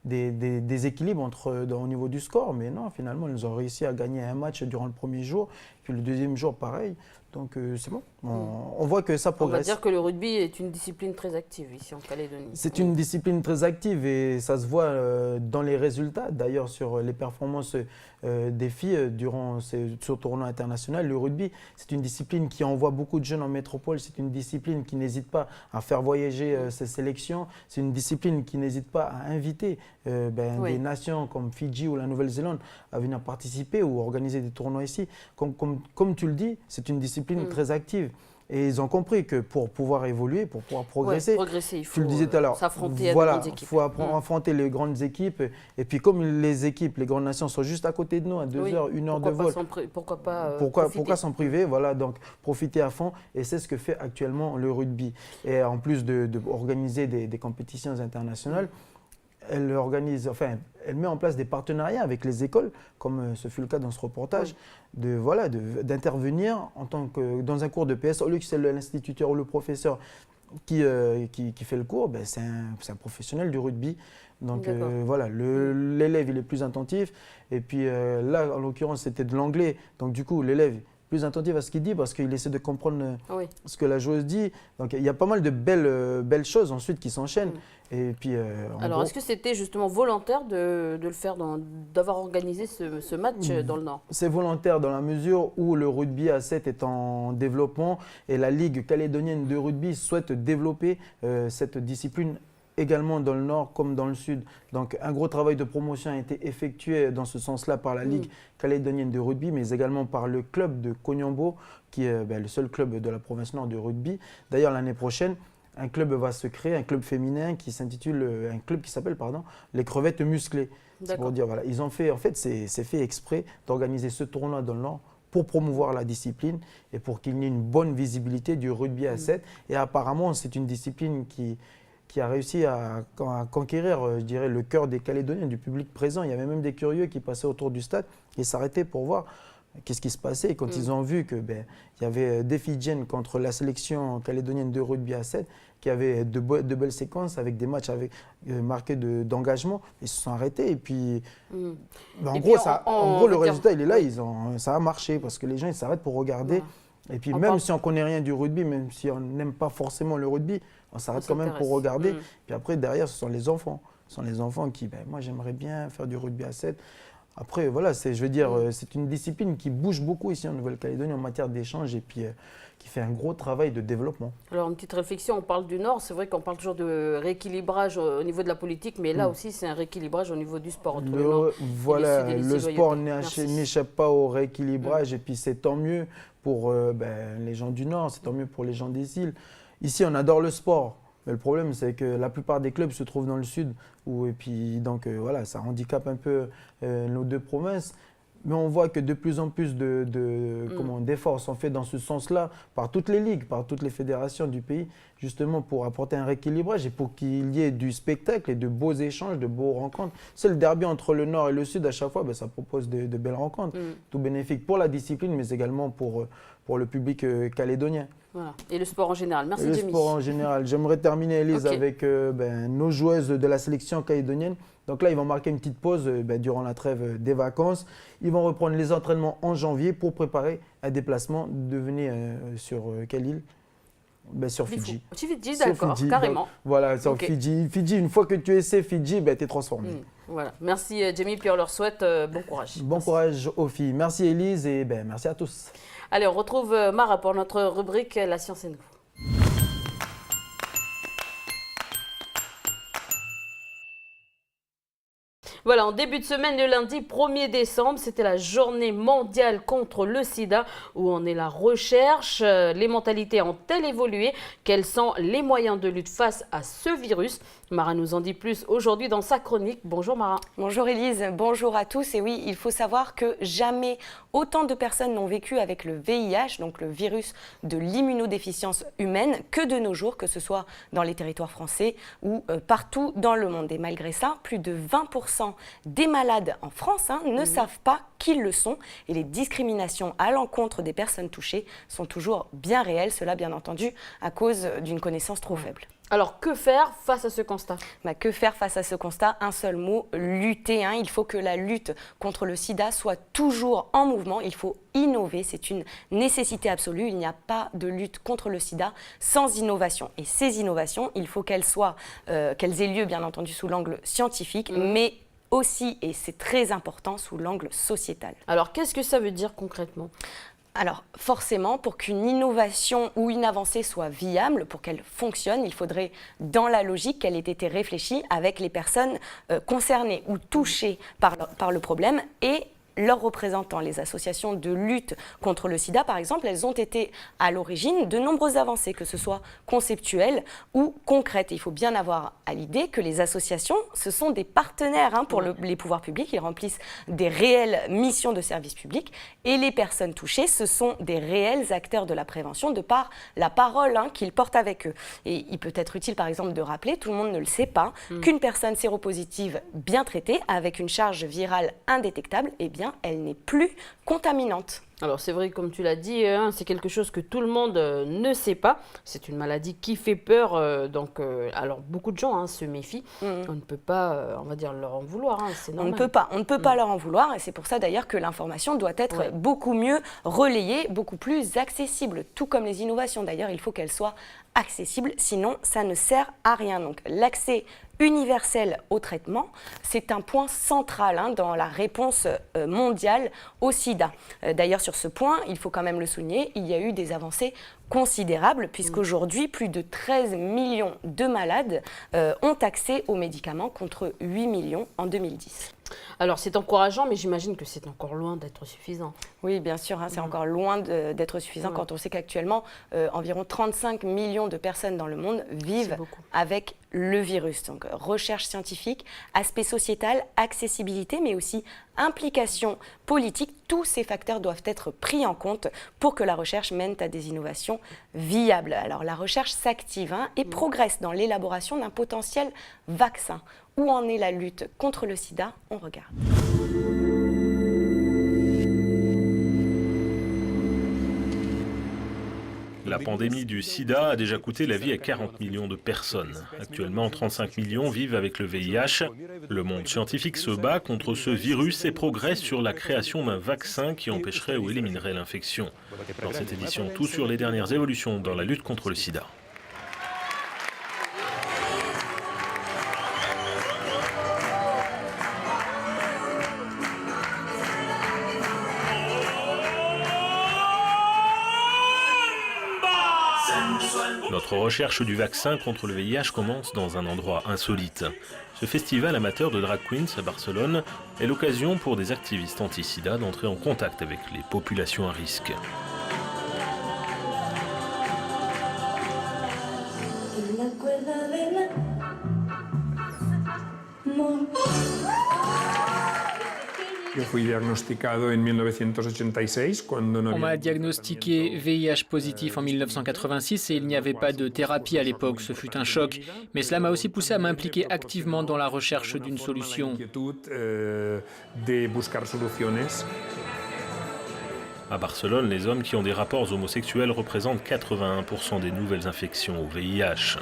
des équilibres au niveau du score, mais non, finalement, ils ont réussi à gagner un match durant le premier jour, puis le deuxième jour, pareil. Donc c'est bon, on voit que ça progresse. On va dire que le rugby est une discipline très active ici en Calédonie. C'est une discipline très active et ça se voit dans les résultats. D'ailleurs, sur les performances des filles durant ce tournoi international, le rugby, c'est une discipline qui envoie beaucoup de jeunes en métropole. C'est une discipline qui n'hésite pas à faire voyager ses sélections. C'est une discipline qui n'hésite pas à inviter des nations comme Fidji ou la Nouvelle-Zélande à venir participer ou organiser des tournois ici. Comme tu le dis, c'est une discipline très active. Et ils ont compris que pour pouvoir évoluer, pour pouvoir progresser, il faut s'affronter à de grandes équipes. Il faut affronter les grandes équipes. Et puis comme les grandes nations sont juste à côté de nous, à 2 heures, 1 heure de vol, pourquoi s'en priver? Voilà, donc profiter à fond. Et c'est ce que fait actuellement le rugby. Et en plus d'organiser des compétitions internationales, elle organise, enfin, elle met en place des partenariats avec les écoles, comme ce fut le cas dans ce reportage, d'intervenir en tant que dans un cours de PS. Au lieu que c'est l'instituteur ou le professeur qui fait le cours, ben, c'est un professionnel du rugby. Donc voilà, l'élève il est plus attentif. Et puis là, en l'occurrence, c'était de l'anglais. Donc du coup, l'élève plus attentif à ce qu'il dit parce qu'il essaie de comprendre ce que la joueuse dit. Donc il y a pas mal de belles choses ensuite qui s'enchaînent. Et puis, alors, est-ce que c'était justement volontaire de le faire, d'avoir organisé ce match dans le Nord? C'est volontaire dans la mesure où le rugby à 7 est en développement et la Ligue calédonienne de rugby souhaite développer cette discipline également dans le Nord comme dans le Sud. Donc un gros travail de promotion a été effectué dans ce sens-là par la Ligue calédonienne de rugby, mais également par le club de Konyambo, qui est le seul club de la province Nord de rugby. D'ailleurs, l'année prochaine, un club va se créer, un club féminin qui s'appelle les Crevettes Musclées. C'est pour dire, voilà, ils ont fait, en fait, c'est fait exprès d'organiser ce tournoi dans le Nord pour promouvoir la discipline et pour qu'il y ait une bonne visibilité du rugby à 7. Et apparemment, c'est une discipline qui a réussi à conquérir, je dirais, le cœur des Calédoniens, du public présent. Il y avait même des curieux qui passaient autour du stade et s'arrêtaient pour voir qu'est-ce qui se passait. Et quand ils ont vu qu'il y avait des Fidjiennes contre la sélection calédonienne de rugby à 7, qui avait de belles séquences avec des matchs marqués d'engagement, ils se sont arrêtés. Et puis, en gros, le résultat, il est là. Ça a marché parce que les gens, ils s'arrêtent pour regarder. Et puis même si on ne connaît rien du rugby, même si on n'aime pas forcément le rugby, on s'arrête quand même pour regarder. Puis après, derrière, ce sont les enfants. Ce sont les enfants qui, moi j'aimerais bien faire du rugby à 7. Après, voilà, c'est une discipline qui bouge beaucoup ici en Nouvelle-Calédonie en matière d'échange et puis qui fait un gros travail de développement. Alors, une petite réflexion, on parle du Nord, c'est vrai qu'on parle toujours de rééquilibrage au niveau de la politique, mais là aussi, c'est un rééquilibrage au niveau du sport. Entre le Nord voilà, et le sport n'échappe pas au rééquilibrage et puis c'est tant mieux pour les gens du Nord, c'est tant mieux pour les gens des îles. Ici, on adore le sport. Mais le problème, c'est que la plupart des clubs se trouvent dans le sud. Et puis, donc, voilà, ça handicape un peu nos deux provinces. Mais on voit que de plus en plus d'efforts sont faits dans ce sens-là par toutes les ligues, par toutes les fédérations du pays, justement pour apporter un rééquilibrage et pour qu'il y ait du spectacle et de beaux échanges, de beaux rencontres. C'est le derby entre le Nord et le Sud, à chaque fois, ça propose de belles rencontres, tout bénéfique pour la discipline, mais également pour le public calédonien. Voilà. Et le sport en général. Merci, Jamie. Le sport en général. J'aimerais terminer, Elise, avec nos joueuses de la sélection calédonienne. Donc là, ils vont marquer une petite pause durant la trêve des vacances. Ils vont reprendre les entraînements en janvier pour préparer un déplacement de venir sur quelle île? Sur Fidji. Fidji, d'accord, carrément. Donc, voilà, sur Fidji. Fidji, une fois que tu essaies Fidji, tu es transformé. Voilà. Merci, Jamie, puis on leur souhaite bon courage. Bon courage aux filles. Merci, Elise, et merci à tous. Allez, on retrouve Mara pour notre rubrique La science et nous. Voilà, en début de semaine, le lundi 1er décembre, c'était la journée mondiale contre le sida, où on est la recherche. Les mentalités ont-elles évolué? Quels sont les moyens de lutte face à ce virus? Mara nous en dit plus aujourd'hui dans sa chronique. Bonjour Mara. Bonjour Elise, bonjour à tous. Et oui, il faut savoir que jamais autant de personnes n'ont vécu avec le VIH, donc le virus de l'immunodéficience humaine, que de nos jours, que ce soit dans les territoires français ou partout dans le monde. Et malgré ça, plus de 20% des malades en France ne savent pas qu'ils le sont. Et les discriminations à l'encontre des personnes touchées sont toujours bien réelles. Cela, bien entendu, à cause d'une connaissance trop faible. Alors, que faire face à ce constat? Que faire face à ce constat? Un seul mot, lutter. Il faut que la lutte contre le sida soit toujours en mouvement. Il faut innover, c'est une nécessité absolue. Il n'y a pas de lutte contre le sida sans innovation. Et ces innovations, il faut qu'elles aient lieu, bien entendu, sous l'angle scientifique, mais aussi, et c'est très important, sous l'angle sociétal. Alors, qu'est-ce que ça veut dire concrètement ? Alors forcément, pour qu'une innovation ou une avancée soit viable, pour qu'elle fonctionne, il faudrait, dans la logique, qu'elle ait été réfléchie avec les personnes concernées ou touchées par le problème et leurs représentants. Les associations de lutte contre le sida, par exemple, elles ont été à l'origine de nombreuses avancées, que ce soit conceptuelles ou concrètes. Et il faut bien avoir à l'idée que les associations, ce sont des partenaires pour les pouvoirs publics. Ils remplissent des réelles missions de service public. Et les personnes touchées, ce sont des réels acteurs de la prévention de par la parole qu'ils portent avec eux. Et il peut être utile, par exemple, de rappeler, tout le monde ne le sait pas, qu'une personne séropositive bien traitée, avec une charge virale indétectable, eh bien, elle n'est plus contaminante. Alors c'est vrai, comme tu l'as dit, c'est quelque chose que tout le monde ne sait pas. C'est une maladie qui fait peur, alors beaucoup de gens se méfient. On ne peut pas, on va dire, leur en vouloir, c'est normal. On ne peut pas leur en vouloir, et c'est pour ça d'ailleurs que l'information doit être beaucoup mieux relayée, beaucoup plus accessible. Tout comme les innovations d'ailleurs, il faut qu'elles soient accessibles, sinon ça ne sert à rien. Donc l'accès universel au traitement, c'est un point central dans la réponse mondiale au sida. D'ailleurs, sur ce point, il faut quand même le souligner, il y a eu des avancées considérables, puisqu'aujourd'hui, plus de 13 millions de malades ont accès aux médicaments contre 8 millions en 2010. Alors c'est encourageant, mais j'imagine que c'est encore loin d'être suffisant. Oui, bien sûr, c'est encore loin d'être suffisant quand on sait qu'actuellement, environ 35 millions de personnes dans le monde vivent avec le virus. Donc recherche scientifique, aspect sociétal, accessibilité, mais aussi implication politique, tous ces facteurs doivent être pris en compte pour que la recherche mène à des innovations viables. Alors la recherche s'active et progresse dans l'élaboration d'un potentiel vaccin. Où en est la lutte contre le sida? On regarde. La pandémie du sida a déjà coûté la vie à 40 millions de personnes. Actuellement, 35 millions vivent avec le VIH. Le monde scientifique se bat contre ce virus et progresse sur la création d'un vaccin qui empêcherait ou éliminerait l'infection. Dans cette édition, tout sur les dernières évolutions dans la lutte contre le sida. Notre recherche du vaccin contre le VIH commence dans un endroit insolite. Ce festival amateur de drag queens à Barcelone est l'occasion pour des activistes anti-sida d'entrer en contact avec les populations à risque. On m'a diagnostiqué VIH positif en 1986 et il n'y avait pas de thérapie à l'époque. Ce fut un choc. Mais cela m'a aussi poussé à m'impliquer activement dans la recherche d'une solution. À Barcelone, les hommes qui ont des rapports homosexuels représentent 81% des nouvelles infections au VIH.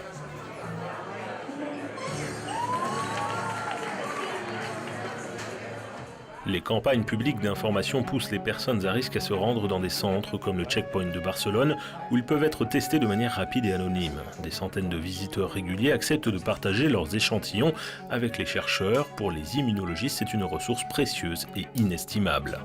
Les campagnes publiques d'information poussent les personnes à risque à se rendre dans des centres comme le Checkpoint de Barcelone, où ils peuvent être testés de manière rapide et anonyme. Des centaines de visiteurs réguliers acceptent de partager leurs échantillons avec les chercheurs. Pour les immunologistes, c'est une ressource précieuse et inestimable.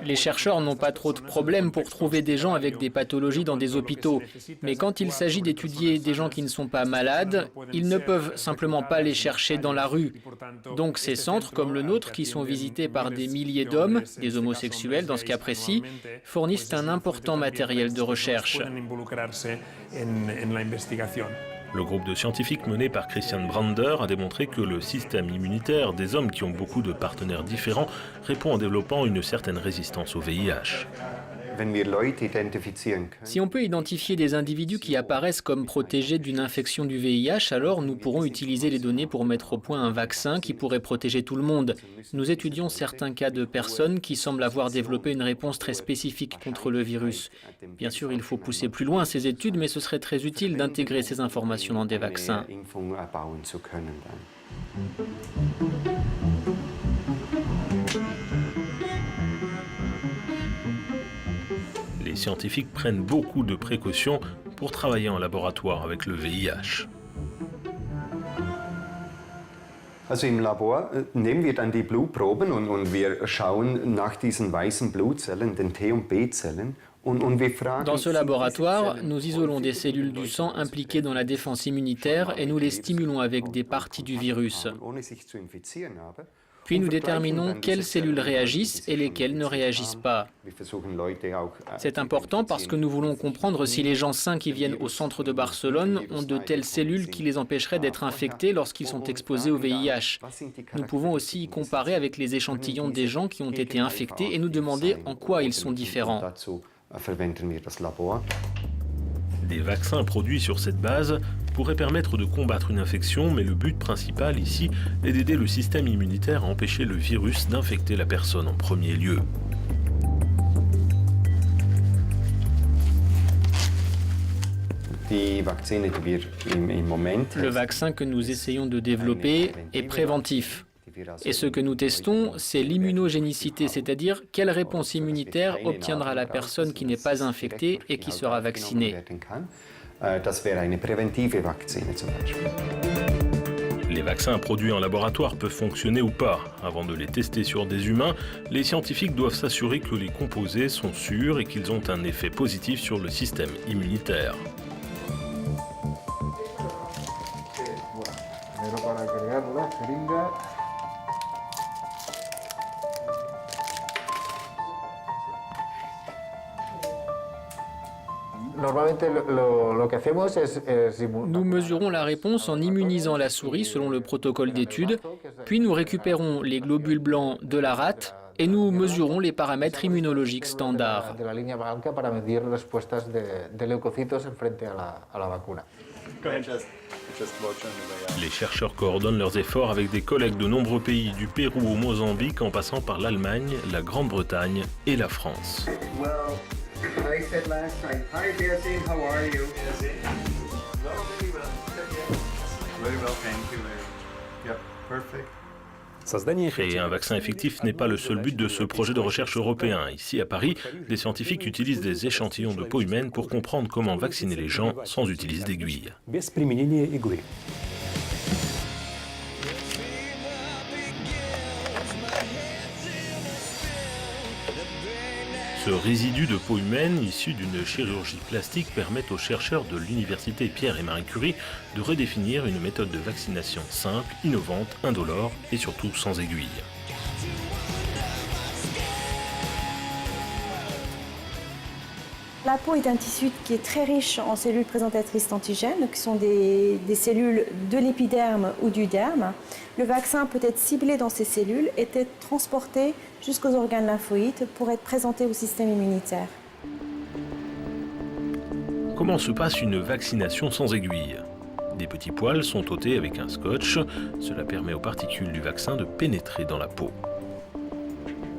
Les chercheurs n'ont pas trop de problèmes pour trouver des gens avec des pathologies dans des hôpitaux. Mais quand il s'agit d'étudier des gens qui ne sont pas malades, ils ne peuvent simplement pas les chercher dans la rue. Donc ces centres, comme le nôtre, qui sont visités par des milliers d'hommes, des homosexuels dans ce cas précis, fournissent un important matériel de recherche. Le groupe de scientifiques mené par Christian Brander a démontré que le système immunitaire des hommes qui ont beaucoup de partenaires différents répond en développant une certaine résistance au VIH. Si on peut identifier des individus qui apparaissent comme protégés d'une infection du VIH, alors nous pourrons utiliser les données pour mettre au point un vaccin qui pourrait protéger tout le monde. Nous étudions certains cas de personnes qui semblent avoir développé une réponse très spécifique contre le virus. Bien sûr, il faut pousser plus loin ces études, mais ce serait très utile d'intégrer ces informations dans des vaccins. Les scientifiques prennent beaucoup de précautions pour travailler en laboratoire avec le VIH. Also im Labor nehmen wir dann die Blutproben und wir schauen nach diesen weißen Blutzellen, den T- und B-Zellen, Dans ce laboratoire, nous isolons des cellules du sang impliquées dans la défense immunitaire et nous les stimulons avec des parties du virus. Puis nous déterminons quelles cellules réagissent et lesquelles ne réagissent pas. C'est important parce que nous voulons comprendre si les gens sains qui viennent au centre de Barcelone ont de telles cellules qui les empêcheraient d'être infectés lorsqu'ils sont exposés au VIH. Nous pouvons aussi y comparer avec les échantillons des gens qui ont été infectés et nous demander en quoi ils sont différents. Des vaccins produits sur cette base pourraient permettre de combattre une infection, mais le but principal ici est d'aider le système immunitaire à empêcher le virus d'infecter la personne en premier lieu. Le vaccin que nous essayons de développer est préventif. Et ce que nous testons, c'est l'immunogénicité, c'est-à-dire quelle réponse immunitaire obtiendra la personne qui n'est pas infectée et qui sera vaccinée. Les vaccins produits en laboratoire peuvent fonctionner ou pas. Avant de les tester sur des humains, les scientifiques doivent s'assurer que les composés sont sûrs et qu'ils ont un effet positif sur le système immunitaire. Nous mesurons la réponse en immunisant la souris selon le protocole d'étude, puis nous récupérons les globules blancs de la rate et nous mesurons les paramètres immunologiques standards. Les chercheurs coordonnent leurs efforts avec des collègues de nombreux pays, du Pérou au Mozambique en passant par l'Allemagne, la Grande-Bretagne et la France. I said last night, hi Desi, how are you? Desi? Well, very well. Very well, thank you. Yep, perfect. Créer un vaccin effectif n'est pas le seul but de ce projet de recherche européen. Ici, à Paris, des scientifiques utilisent des échantillons de peau humaine pour comprendre comment vacciner les gens sans utiliser d'aiguilles. Ce résidu de peau humaine, issu d'une chirurgie plastique, permet aux chercheurs de l'université Pierre et Marie Curie de redéfinir une méthode de vaccination simple, innovante, indolore et surtout sans aiguille. La peau est un tissu qui est très riche en cellules présentatrices d'antigènes, qui sont des cellules de l'épiderme ou du derme. Le vaccin peut être ciblé dans ces cellules et être transporté jusqu'aux organes lymphoïdes pour être présenté au système immunitaire. Comment se passe une vaccination sans aiguille? Des petits poils sont ôtés avec un scotch. Cela permet aux particules du vaccin de pénétrer dans la peau.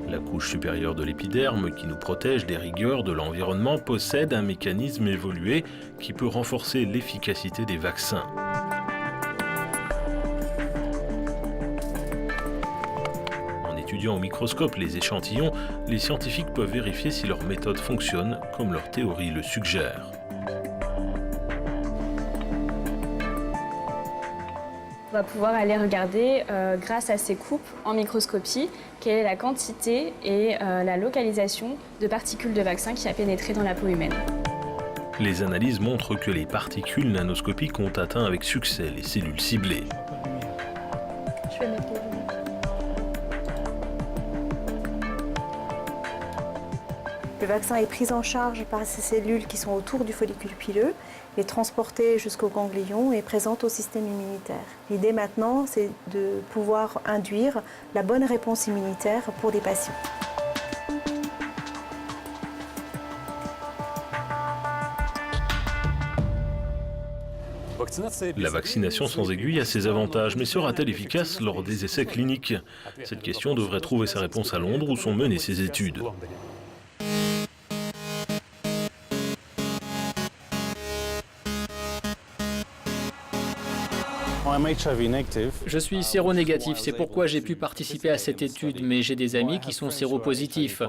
La couche supérieure de l'épiderme, qui nous protège des rigueurs de l'environnement, possède un mécanisme évolué qui peut renforcer l'efficacité des vaccins. En étudiant au microscope les échantillons, les scientifiques peuvent vérifier si leur méthode fonctionne comme leur théorie le suggère. On va pouvoir aller regarder, grâce à ces coupes en microscopie, quelle est la quantité et la localisation de particules de vaccin qui a pénétré dans la peau humaine. Les analyses montrent que les particules nanoscopiques ont atteint avec succès les cellules ciblées. Je vais mettre le vaccin est pris en charge par ces cellules qui sont autour du follicule pileux, est transporté jusqu'au ganglion et présente au système immunitaire. L'idée maintenant, c'est de pouvoir induire la bonne réponse immunitaire pour des patients. La vaccination sans aiguille a ses avantages, mais sera-t-elle efficace lors des essais cliniques? Cette question devrait trouver sa réponse à Londres où sont menées ces études. Je suis séronégatif, c'est pourquoi j'ai pu participer à cette étude, mais j'ai des amis qui sont séropositifs.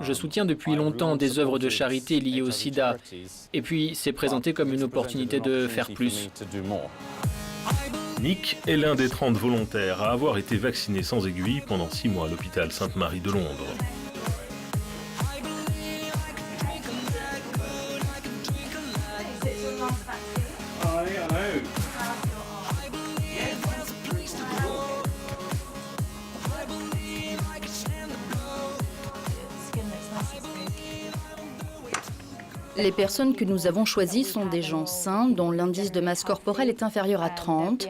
Je soutiens depuis longtemps des œuvres de charité liées au sida, et puis c'est présenté comme une opportunité de faire plus. Nick est l'un des 30 volontaires à avoir été vacciné sans aiguille pendant 6 mois à l'hôpital Sainte-Marie de Londres. Les personnes que nous avons choisies sont des gens sains dont l'indice de masse corporelle est inférieur à 30,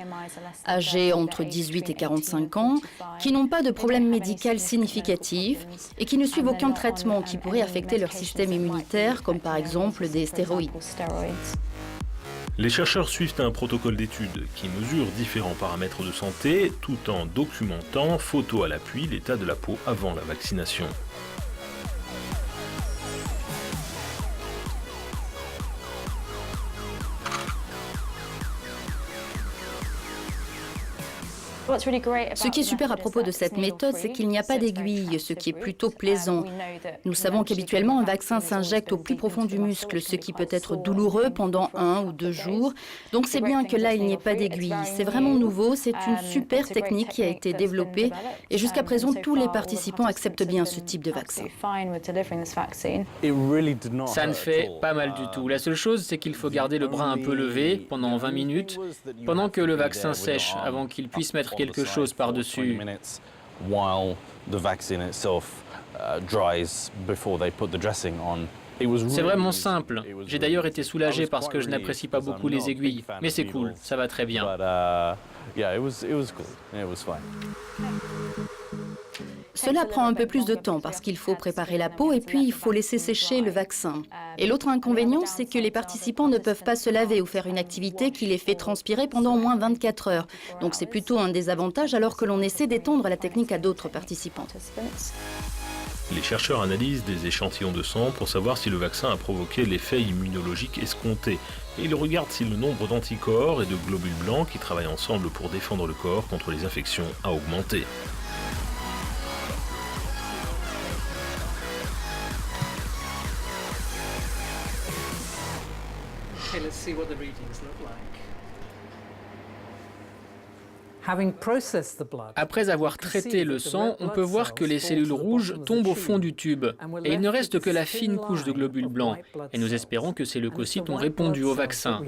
âgés entre 18 et 45 ans, qui n'ont pas de problème médical significatif et qui ne suivent aucun traitement qui pourrait affecter leur système immunitaire, comme par exemple des stéroïdes. Les chercheurs suivent un protocole d'étude qui mesure différents paramètres de santé tout en documentant, photo à l'appui, l'état de la peau avant la vaccination. Ce qui est super à propos de cette méthode, c'est qu'il n'y a pas d'aiguille, ce qui est plutôt plaisant. Nous savons qu'habituellement, un vaccin s'injecte au plus profond du muscle, ce qui peut être douloureux pendant 1 ou 2 jours. Donc c'est bien que là, il n'y ait pas d'aiguille. C'est vraiment nouveau, c'est une super technique qui a été développée et jusqu'à présent, tous les participants acceptent bien ce type de vaccin. Ça ne fait pas mal du tout. La seule chose, c'est qu'il faut garder le bras un peu levé pendant 20 minutes, pendant que le vaccin sèche, avant qu'il puisse mettre quelque chose par-dessus. C'est vraiment simple. J'ai d'ailleurs été soulagé parce que je n'apprécie pas beaucoup les aiguilles. Mais c'est cool, ça va très bien. Cela prend un peu plus de temps parce qu'il faut préparer la peau et puis il faut laisser sécher le vaccin. Et l'autre inconvénient, c'est que les participants ne peuvent pas se laver ou faire une activité qui les fait transpirer pendant au moins 24 heures. Donc c'est plutôt un désavantage alors que l'on essaie d'étendre la technique à d'autres participants. Les chercheurs analysent des échantillons de sang pour savoir si le vaccin a provoqué l'effet immunologique escompté. Et ils regardent si le nombre d'anticorps et de globules blancs qui travaillent ensemble pour défendre le corps contre les infections a augmenté. Après avoir traité le sang, on peut voir que les cellules rouges tombent au fond du tube. Et il ne reste que la fine couche de globules blancs. Et nous espérons que ces leucocytes ont répondu au vaccin.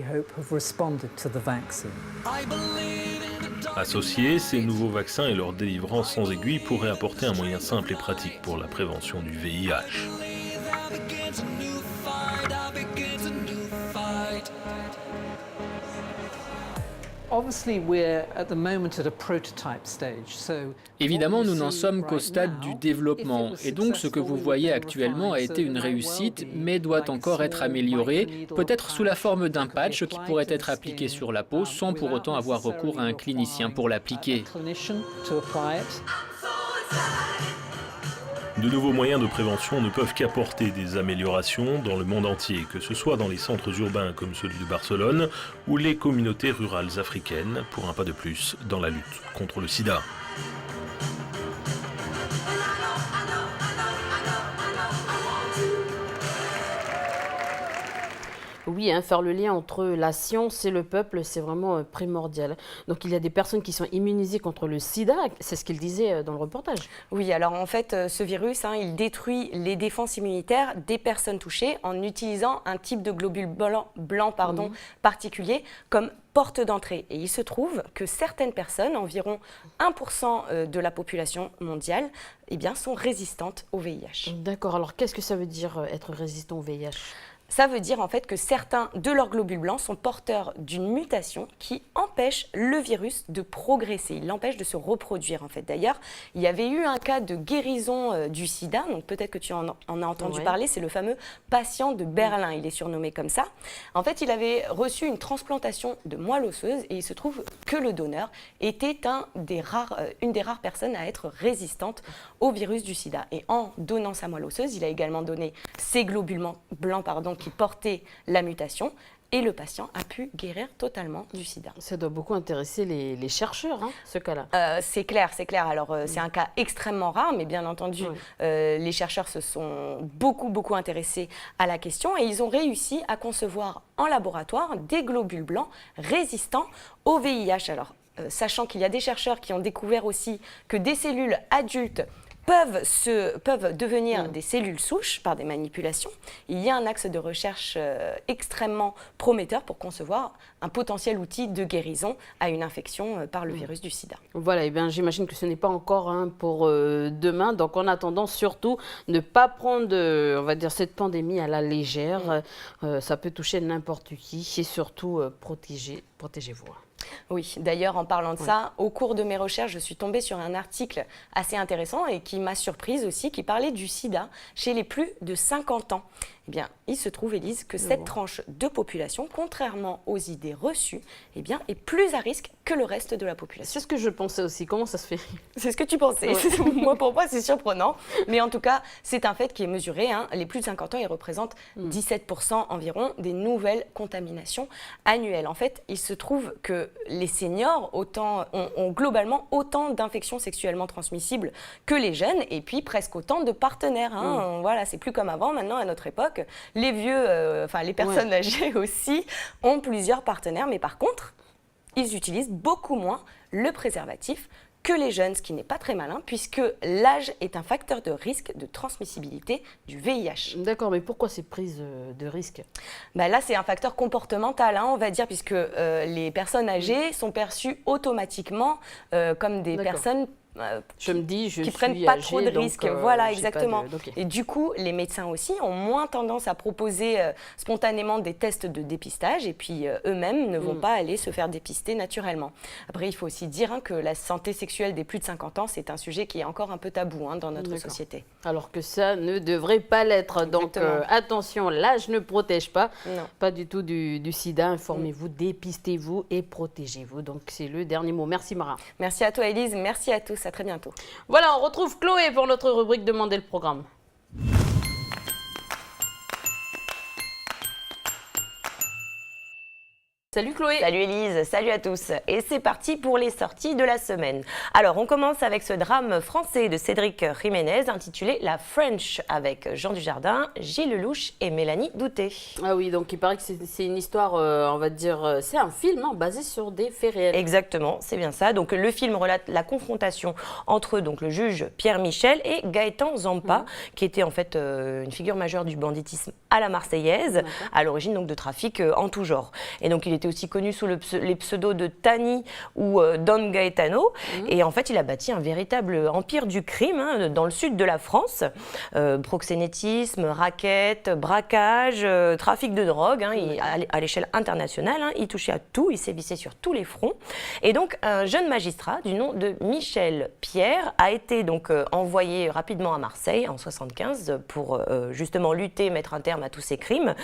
Associés, ces nouveaux vaccins et leur délivrance sans aiguille pourraient apporter un moyen simple et pratique pour la prévention du VIH. Évidemment, nous n'en sommes qu'au stade du développement. Et donc, ce que vous voyez actuellement a été une réussite, mais doit encore être amélioré, peut-être sous la forme d'un patch qui pourrait être appliqué sur la peau sans pour autant avoir recours à un clinicien pour l'appliquer. De nouveaux moyens de prévention ne peuvent qu'apporter des améliorations dans le monde entier, que ce soit dans les centres urbains comme celui de Barcelone ou les communautés rurales africaines, pour un pas de plus dans la lutte contre le sida. Oui, faire le lien entre la science et le peuple, c'est vraiment primordial. Donc il y a des personnes qui sont immunisées contre le sida, c'est ce qu'il disait dans le reportage. Oui, alors en fait, ce virus, il détruit les défenses immunitaires des personnes touchées en utilisant un type de globule blanc particulier comme porte d'entrée. Et il se trouve que certaines personnes, environ 1% de la population mondiale, sont résistantes au VIH. D'accord, alors qu'est-ce que ça veut dire être résistant au VIH ? Ça veut dire en fait que certains de leurs globules blancs sont porteurs d'une mutation qui empêche le virus de progresser, il l'empêche de se reproduire en fait. D'ailleurs, il y avait eu un cas de guérison du sida, donc peut-être que tu en as entendu parler, c'est le fameux patient de Berlin, il est surnommé comme ça. En fait, il avait reçu une transplantation de moelle osseuse et il se trouve que le donneur était une des rares personnes à être résistante au virus du sida. Et en donnant sa moelle osseuse, il a également donné ses globules blancs qui portait la mutation et le patient a pu guérir totalement du sida. Ça doit beaucoup intéresser les chercheurs, ce cas-là. C'est clair. Alors, c'est un cas extrêmement rare, mais bien entendu, les chercheurs se sont beaucoup intéressés à la question et ils ont réussi à concevoir en laboratoire des globules blancs résistants au VIH. Alors, sachant qu'il y a des chercheurs qui ont découvert aussi que des cellules adultes peuvent devenir des cellules souches par des manipulations. Il y a un axe de recherche extrêmement prometteur pour concevoir un potentiel outil de guérison à une infection par le virus du sida. Voilà, et bien j'imagine que ce n'est pas encore pour demain. Donc en attendant, surtout, ne pas prendre, on va dire, cette pandémie à la légère. Ça peut toucher n'importe qui et surtout protégez-vous. Oui, d'ailleurs, en parlant de ça, au cours de mes recherches, je suis tombée sur un article assez intéressant et qui m'a surprise aussi, qui parlait du sida chez les plus de 50 ans. Eh bien, il se trouve, Élise, que cette tranche de population, contrairement aux idées reçues, eh bien, est plus à risque que le reste de la population. C'est ce que je pensais aussi. Comment ça se fait? C'est ce que tu pensais. Pour moi, c'est surprenant. Mais en tout cas, c'est un fait qui est mesuré. Les plus de 50 ans, ils représentent 17% environ des nouvelles contaminations annuelles. En fait, il se trouve que les seniors ont globalement autant d'infections sexuellement transmissibles que les jeunes et puis presque autant de partenaires. Voilà, c'est plus comme avant. Maintenant, à notre époque, les vieux, les personnes âgées aussi ont plusieurs partenaires. Mais par contre, ils utilisent beaucoup moins le préservatif que les jeunes, ce qui n'est pas très malin, puisque l'âge est un facteur de risque de transmissibilité du VIH. D'accord, mais pourquoi ces prises de risque? Là, c'est un facteur comportemental, on va dire, puisque les personnes âgées sont perçues automatiquement comme des personnes qui prennent pas trop de risques. Voilà, exactement. Et du coup, les médecins aussi ont moins tendance à proposer spontanément des tests de dépistage et puis eux-mêmes ne vont pas aller se faire dépister naturellement. Après, il faut aussi dire que la santé sexuelle des plus de 50 ans, c'est un sujet qui est encore un peu tabou dans notre société. Alors que ça ne devrait pas l'être. Donc attention, l'âge ne protège pas, pas du tout du sida. Informez-vous, dépistez-vous et protégez-vous. Donc c'est le dernier mot. Merci Mara. Merci à toi Élise, merci à tous. À très bientôt. Voilà, on retrouve Chloé pour notre rubrique Demandez le programme. Salut Chloé. Salut Élise, salut à tous. Et c'est parti pour les sorties de la semaine. Alors on commence avec ce drame français de Cédric Jiménez intitulé La French avec Jean Dujardin, Gilles Lelouch et Mélanie Douté. Ah oui, donc il paraît que c'est une histoire, on va dire, c'est un film basé sur des faits réels. Exactement, c'est bien ça. Donc le film relate la confrontation entre le juge Pierre Michel et Gaëtan Zampa, qui était en fait une figure majeure du banditisme à la Marseillaise, à l'origine de trafic en tout genre. Et donc il était aussi connu sous les pseudos de Tani ou Don Gaetano. Et en fait, il a bâti un véritable empire du crime dans le sud de la France. Proxénétisme, racket, braquage, trafic de drogue, à l'échelle internationale. Il touchait à tout, il sévissait sur tous les fronts. Et donc, un jeune magistrat du nom de Michel Pierre a été envoyé rapidement à Marseille en 1975 pour justement lutter, mettre un terme à tous ces crimes.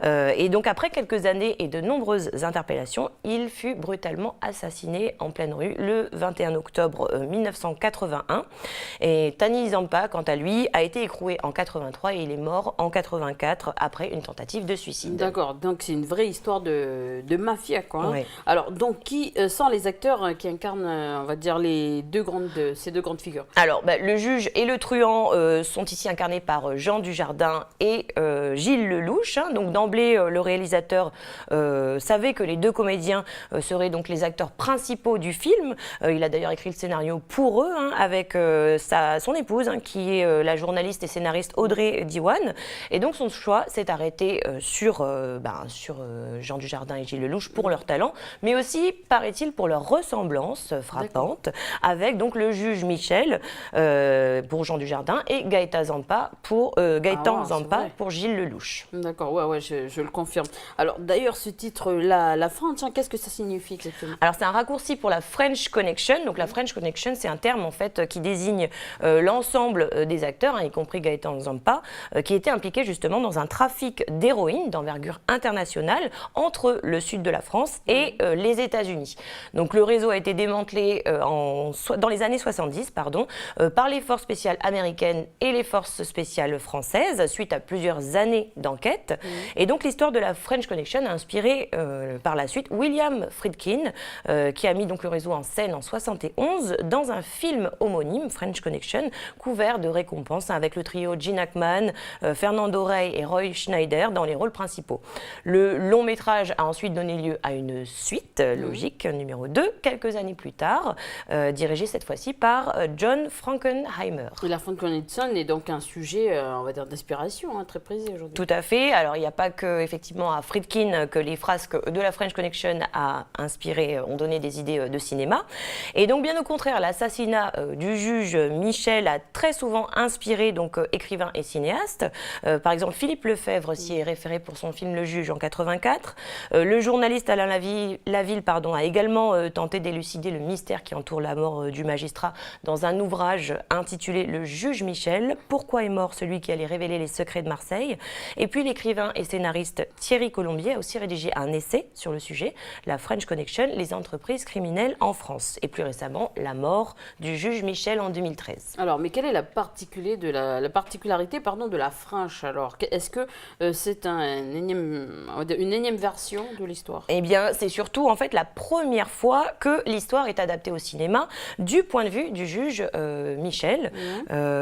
Et donc, après quelques années et de nombreuses interpellation, il fut brutalement assassiné en pleine rue le 21 octobre 1981. Et Tani Zampa, quant à lui, a été écroué en 83 et il est mort en 84 après une tentative de suicide. D'accord, donc c'est une vraie histoire de mafia, quoi. Oui. Alors, donc, qui sont les acteurs qui incarnent, on va dire, ces deux grandes figures? Alors, le juge et le truand sont ici incarnés par Jean Dujardin et Gilles Lelouch. Donc, d'emblée, le réalisateur savait que les deux comédiens seraient donc les acteurs principaux du film. Il a d'ailleurs écrit le scénario pour eux, avec son épouse, qui est la journaliste et scénariste Audrey Diwan. Et donc son choix s'est arrêté sur Jean Dujardin et Gilles Lelouch pour leur talent, mais aussi, paraît-il, pour leur ressemblance frappante, avec donc le juge Michel pour Jean Dujardin et Gaëtan Zampa pour Gilles Lelouch. D'accord, ouais, je le confirme. Alors d'ailleurs, ce titre-là, la French, qu'est-ce que ça signifie exactement? Alors c'est un raccourci pour la French Connection. Donc la French Connection, c'est un terme en fait qui désigne l'ensemble des acteurs, y compris Gaëtan Zampa, qui étaient impliqués justement dans un trafic d'héroïne d'envergure internationale entre le sud de la France et les États-Unis. Donc le réseau a été démantelé dans les années 70 par les forces spéciales américaines et les forces spéciales françaises suite à plusieurs années d'enquête. Et donc l'histoire de la French Connection a inspiré par la suite William Friedkin, qui a mis donc le réseau en scène en 71 dans un film homonyme, French Connection, couvert de récompenses avec le trio Gene Hackman, Fernando Rey et Roy Schneider dans les rôles principaux. Le long métrage a ensuite donné lieu à une suite logique, numéro 2, quelques années plus tard, dirigée cette fois-ci par John Frankenheimer. Et la French Connection est donc un sujet, on va dire, d'inspiration très prisé aujourd'hui. Tout à fait. Alors, il n'y a pas que, effectivement, à Friedkin que les frasques de la French Connection ont donné des idées de cinéma. Et donc, bien au contraire, l'assassinat du juge Michel a très souvent inspiré donc, écrivains et cinéastes. Par exemple, Philippe Lefebvre s'y est référé pour son film Le Juge en 84. Le journaliste Alain Laville a également tenté d'élucider le mystère qui entoure la mort du magistrat dans un ouvrage intitulé Le Juge Michel. Pourquoi est mort celui qui allait révéler les secrets de Marseille? Et puis l'écrivain et scénariste Thierry Colombier a aussi rédigé un essai sur le sujet, la French Connection, les entreprises criminelles en France. Et plus récemment, la mort du juge Michel en 2013. Alors, mais quelle est la particularité de la French alors? Est-ce que c'est une énième version de l'histoire? Eh bien, c'est surtout en fait la première fois que l'histoire est adaptée au cinéma du point de vue du juge Michel.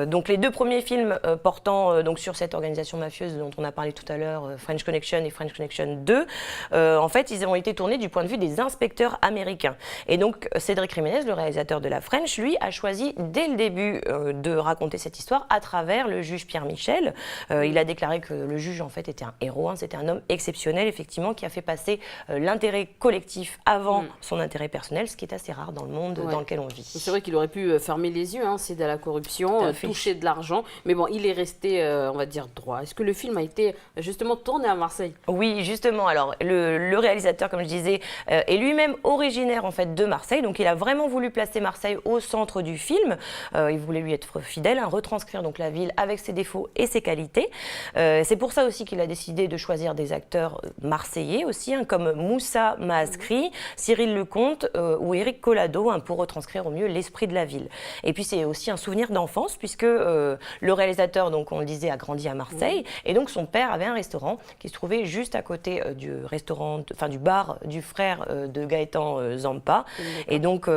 Donc les deux premiers films portant donc sur cette organisation mafieuse dont on a parlé tout à l'heure, French Connection et French Connection 2, en fait, ils ont été tournés du point de vue des inspecteurs américains. Et donc, Cédric Jiménez, le réalisateur de la French, lui, a choisi dès le début de raconter cette histoire à travers le juge Pierre Michel. Il a déclaré que le juge, en fait, était un héros, c'était un homme exceptionnel, effectivement, qui a fait passer l'intérêt collectif avant son intérêt personnel, ce qui est assez rare dans le monde dans lequel on vit. C'est vrai qu'il aurait pu fermer les yeux, céder à la corruption, toucher de l'argent, mais bon, il est resté, on va dire, droit. Est-ce que le film a été justement tourné à Marseille? Oui, justement. Alors, le réalisateur, comme je disais, est lui-même originaire en fait de Marseille, donc il a vraiment voulu placer Marseille au centre du film. Il voulait lui être fidèle, retranscrire donc la ville avec ses défauts et ses qualités. C'est pour ça aussi qu'il a décidé de choisir des acteurs marseillais aussi, comme Moussa Maaskri, Cyril Lecomte ou Éric Collado, pour retranscrire au mieux l'esprit de la ville. Et puis c'est aussi un souvenir d'enfance puisque le réalisateur, donc on le disait, a grandi à Marseille et donc son père avait un restaurant qui se trouvait juste à côté du bar du frère de Gaëtan Zampa. Et donc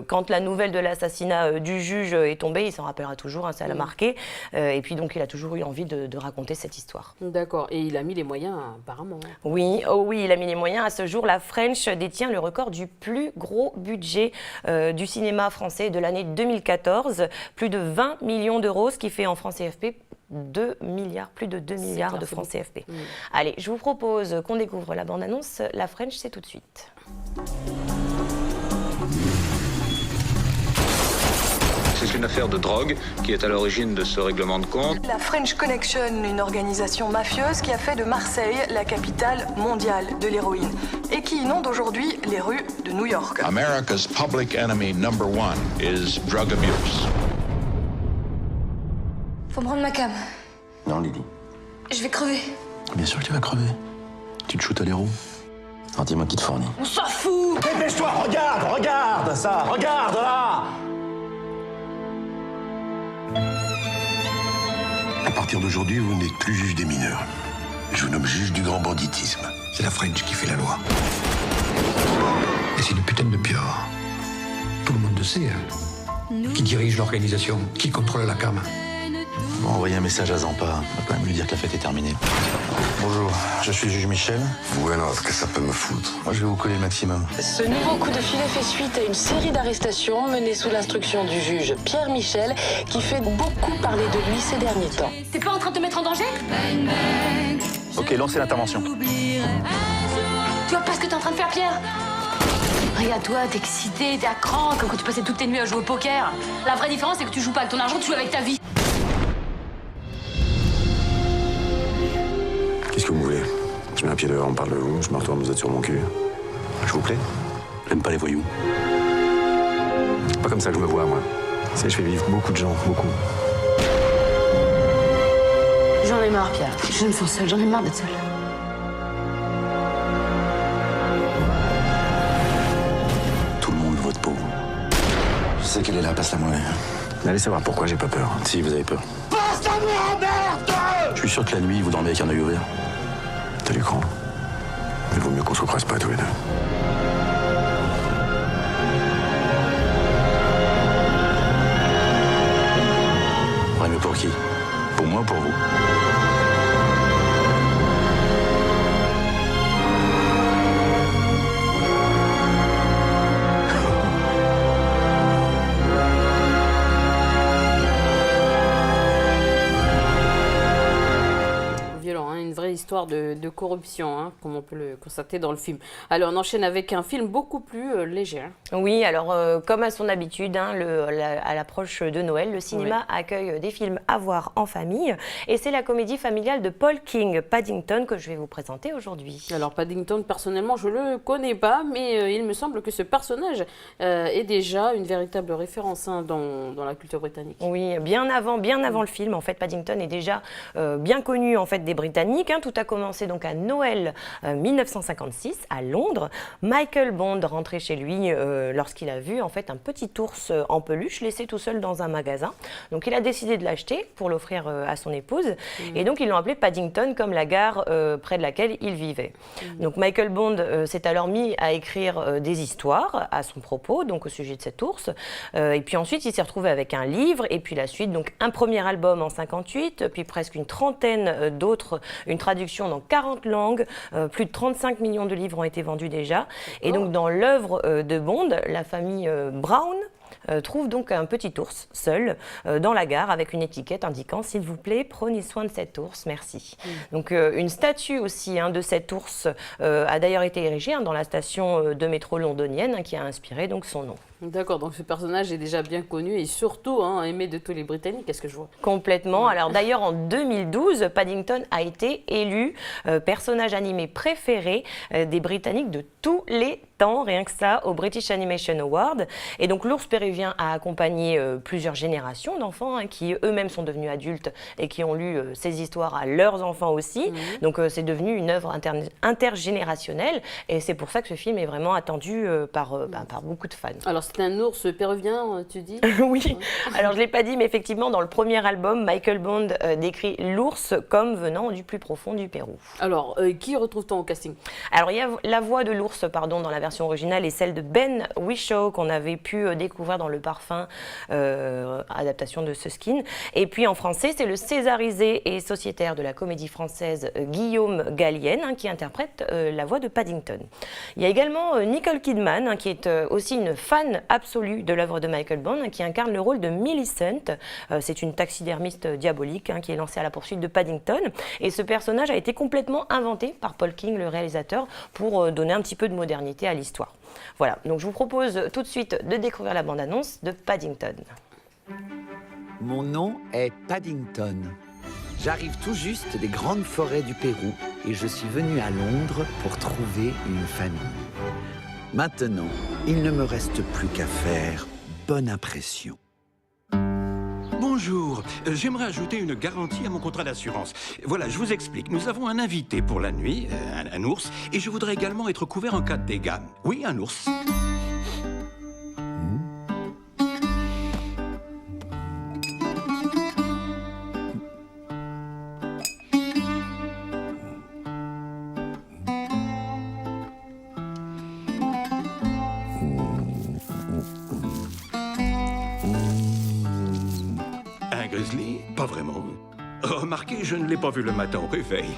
quand la nouvelle de l'assassinat du juge est tombée, il s'en rappellera toujours, ça l'a marqué. Et puis donc il a toujours eu envie de raconter cette histoire. D'accord. Et il a mis les moyens apparemment. Oui, il a mis les moyens. À ce jour, la French détient le record du plus gros budget du cinéma français de l'année 2014, plus de 20 millions d'euros, ce qui fait en francs CFP plus de 2 milliards de francs CFP. Allez, je vous propose qu'on découvre la bande-annonce. La French, c'est tout de suite. C'est une affaire de drogue qui est à l'origine de ce règlement de compte. La French Connection, une organisation mafieuse qui a fait de Marseille la capitale mondiale de l'héroïne et qui inonde aujourd'hui les rues de New York. America's public enemy number one is drug abuse. Faut me rendre ma cam. Non, Lily. Je vais crever. Bien sûr que tu vas crever. Tu te shootes à l'héros. Alors dis-moi qui te fournit. On s'en fout. Dépêche-toi, regarde ça, regarde là. À partir d'aujourd'hui, vous n'êtes plus juge des mineurs. Je vous nomme juge du grand banditisme. C'est la French qui fait la loi. Et c'est une putain de pieuvre. Tout le monde le sait. Qui dirige l'organisation, qui contrôle la cam. On va envoyer un message à Zampa. On va quand même lui dire que la fête est terminée. Bonjour, je suis juge Michel. Bueno, ce que ça peut me foutre. Moi, je vais vous coller le maximum. Ce nouveau coup de filet fait suite à une série d'arrestations menées sous l'instruction du juge Pierre Michel, qui fait beaucoup parler de lui ces derniers temps. T'es pas en train de te mettre en danger? Ok, lancez l'intervention. Tu vois pas ce que t'es en train de faire, Pierre? Regarde-toi, t'es excité, t'es à cran, comme quand tu passais toutes tes nuits à jouer au poker. La vraie différence, c'est que tu joues pas avec ton argent, tu joues avec ta vie. Qu'est-ce que vous voulez? Je mets un pied dehors, on parle de vous, je me retourne, vous êtes sur mon cul. Je vous plais? J'aime pas les voyous. Pas comme ça que je me vois, moi. Tu sais, je fais vivre beaucoup de gens, beaucoup. J'en ai marre, Pierre. Je me sens seule, j'en ai marre d'être seule. Tout le monde vote pour vous. Je sais qu'elle est là, passe-la moi. Allez savoir pourquoi j'ai pas peur. Si, vous avez peur. Passe-la moi, merde! Je suis sûr que la nuit, vous dormez avec un œil ouvert. T'as l'écran. Mais vaut mieux qu'on se croise pas tous les deux. Ouais, mais pour qui? Pour moi ou pour vous? Violent, hein, une vraie histoire de corruption, hein, comme on peut le constater dans le film. Alors on enchaîne avec un film beaucoup plus léger. Hein. Oui, alors comme à son habitude, hein, à l'approche de Noël, le cinéma accueille des films à voir en famille. Et c'est la comédie familiale de Paul King, Paddington, que je vais vous présenter aujourd'hui. Alors Paddington, personnellement, je ne le connais pas, mais il me semble que ce personnage est déjà une véritable référence hein, dans la culture britannique. Oui, bien avant le film, en fait, Paddington est déjà bien connu en fait, des Britanniques. Hein. Tout a commencé donc à Noël 1956 à Londres. Michael Bond rentrait chez lui lorsqu'il a vu en fait un petit ours en peluche laissé tout seul dans un magasin. Donc il a décidé de l'acheter pour l'offrir à son épouse. Et donc ils l'ont appelé Paddington comme la gare près de laquelle il vivait. Donc Michael Bond s'est alors mis à écrire des histoires à son propos, donc au sujet de cet ours. Et puis ensuite il s'est retrouvé avec un livre et puis la suite, donc un premier album en 58, puis presque une trentaine d'autres, une traduction dans 40 langues, plus de 35 millions de livres ont été vendus déjà. Et donc dans l'œuvre de Bond, la famille Brown trouve donc un petit ours seul dans la gare avec une étiquette indiquant « S'il vous plaît, prenez soin de cet ours, merci ». Donc une statue aussi hein, de cet ours a d'ailleurs été érigée hein, dans la station de métro londonienne hein, qui a inspiré donc son nom. D'accord, donc ce personnage est déjà bien connu et surtout hein, aimé de tous les Britanniques, est-ce que je vois? Complètement. Alors d'ailleurs en 2012, Paddington a été élu personnage animé préféré des Britanniques de tous les temps, rien que ça, au British Animation Award. Et donc l'ours péruvien a accompagné plusieurs générations d'enfants hein, qui eux-mêmes sont devenus adultes et qui ont lu ces histoires à leurs enfants aussi. Donc c'est devenu une œuvre intergénérationnelle et c'est pour ça que ce film est vraiment attendu par beaucoup de fans. Alors c'est un ours péruvien, tu dis? Oui, alors je ne l'ai pas dit, mais effectivement, dans le premier album, Michael Bond décrit l'ours comme venant du plus profond du Pérou. Alors, qui retrouve-t-on au casting? Alors, il y a la voix de l'ours, dans la version originale, et celle de Ben Whishaw, qu'on avait pu découvrir dans Le Parfum, adaptation de Susskind. Et puis, en français, c'est le césarisé et sociétaire de la comédie française Guillaume Gallienne, hein, qui interprète la voix de Paddington. Il y a également Nicole Kidman, hein, qui est aussi une fan absolue de l'œuvre de Michael Bond, qui incarne le rôle de Millicent. C'est une taxidermiste diabolique hein, qui est lancée à la poursuite de Paddington. Et ce personnage a été complètement inventé par Paul King, le réalisateur, pour donner un petit peu de modernité à l'histoire. Voilà, donc je vous propose tout de suite de découvrir la bande-annonce de Paddington. Mon nom est Paddington. J'arrive tout juste des grandes forêts du Pérou et je suis venu à Londres pour trouver une famille. Maintenant, il ne me reste plus qu'à faire bonne impression. Bonjour, j'aimerais ajouter une garantie à mon contrat d'assurance. Voilà, je vous explique. Nous avons un invité pour la nuit, un ours, et je voudrais également être couvert en cas de dégâts. Oui, un ours. Un grizzly? Pas vraiment. Remarquez, je ne l'ai pas vu le matin au réveil.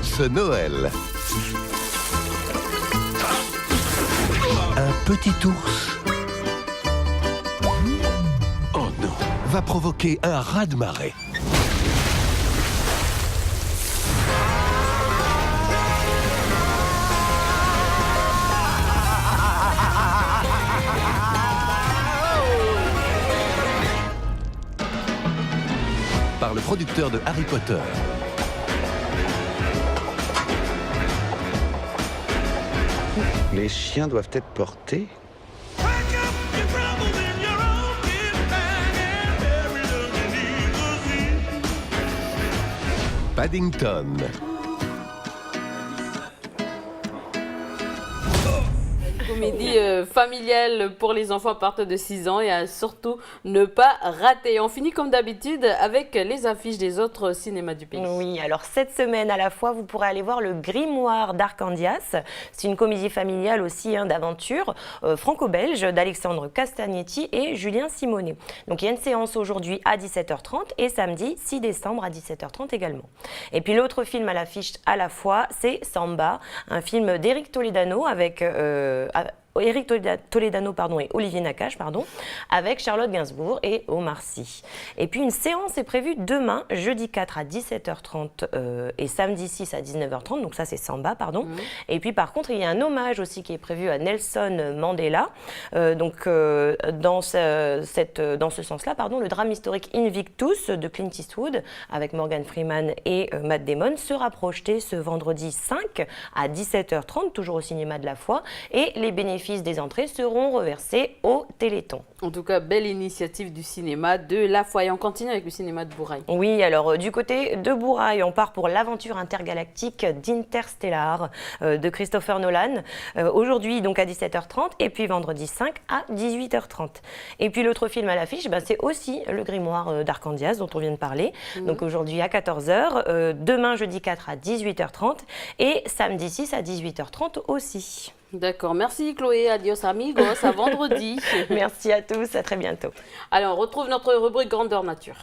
Ce Noël, un petit ours, oh non, va provoquer un raz-de-marée. par le producteur de Harry Potter. Les chiens doivent être portés. Paddington. Comédie familiale pour les enfants à partir de 6 ans et à surtout ne pas rater. On finit comme d'habitude avec les affiches des autres cinémas du pays. Oui, alors cette semaine à la fois, vous pourrez aller voir le Grimoire d'Arcandias. C'est une comédie familiale aussi d'aventure franco-belge d'Alexandre Castagnetti et Julien Simonet. Donc il y a une séance aujourd'hui à 17h30 et samedi 6 décembre à 17h30 également. Et puis l'autre film à l'affiche à la fois, c'est Samba, un film d'Éric Toledano avec Éric Toledano et Olivier Nakache, avec Charlotte Gainsbourg et Omar Sy. Et puis une séance est prévue demain, jeudi 4 à 17h30 et samedi 6 à 19h30, donc ça c'est Samba, Et puis par contre, il y a un hommage aussi qui est prévu à Nelson Mandela. Dans ce sens-là, le drame historique Invictus de Clint Eastwood avec Morgan Freeman et Matt Damon sera projeté ce vendredi 5 à 17h30, toujours au cinéma de la Foi, et les bénéfices des entrées seront reversés au Téléthon. En tout cas, belle initiative du cinéma de la Foi. Et on continue avec le cinéma de Bourail. Oui, alors du côté de Bourail, on part pour l'aventure intergalactique d'Interstellar de Christopher Nolan. Aujourd'hui, donc à 17h30 et puis vendredi 5 à 18h30. Et puis l'autre film à l'affiche, c'est aussi le Grimoire d'Arcandias dont on vient de parler. Donc aujourd'hui à 14h, demain jeudi 4 à 18h30 et samedi 6 à 18h30 aussi. D'accord, merci Chloé, adios amigos, à vendredi. Merci à tous, à très bientôt. Allez, on retrouve notre rubrique Grandeur Nature.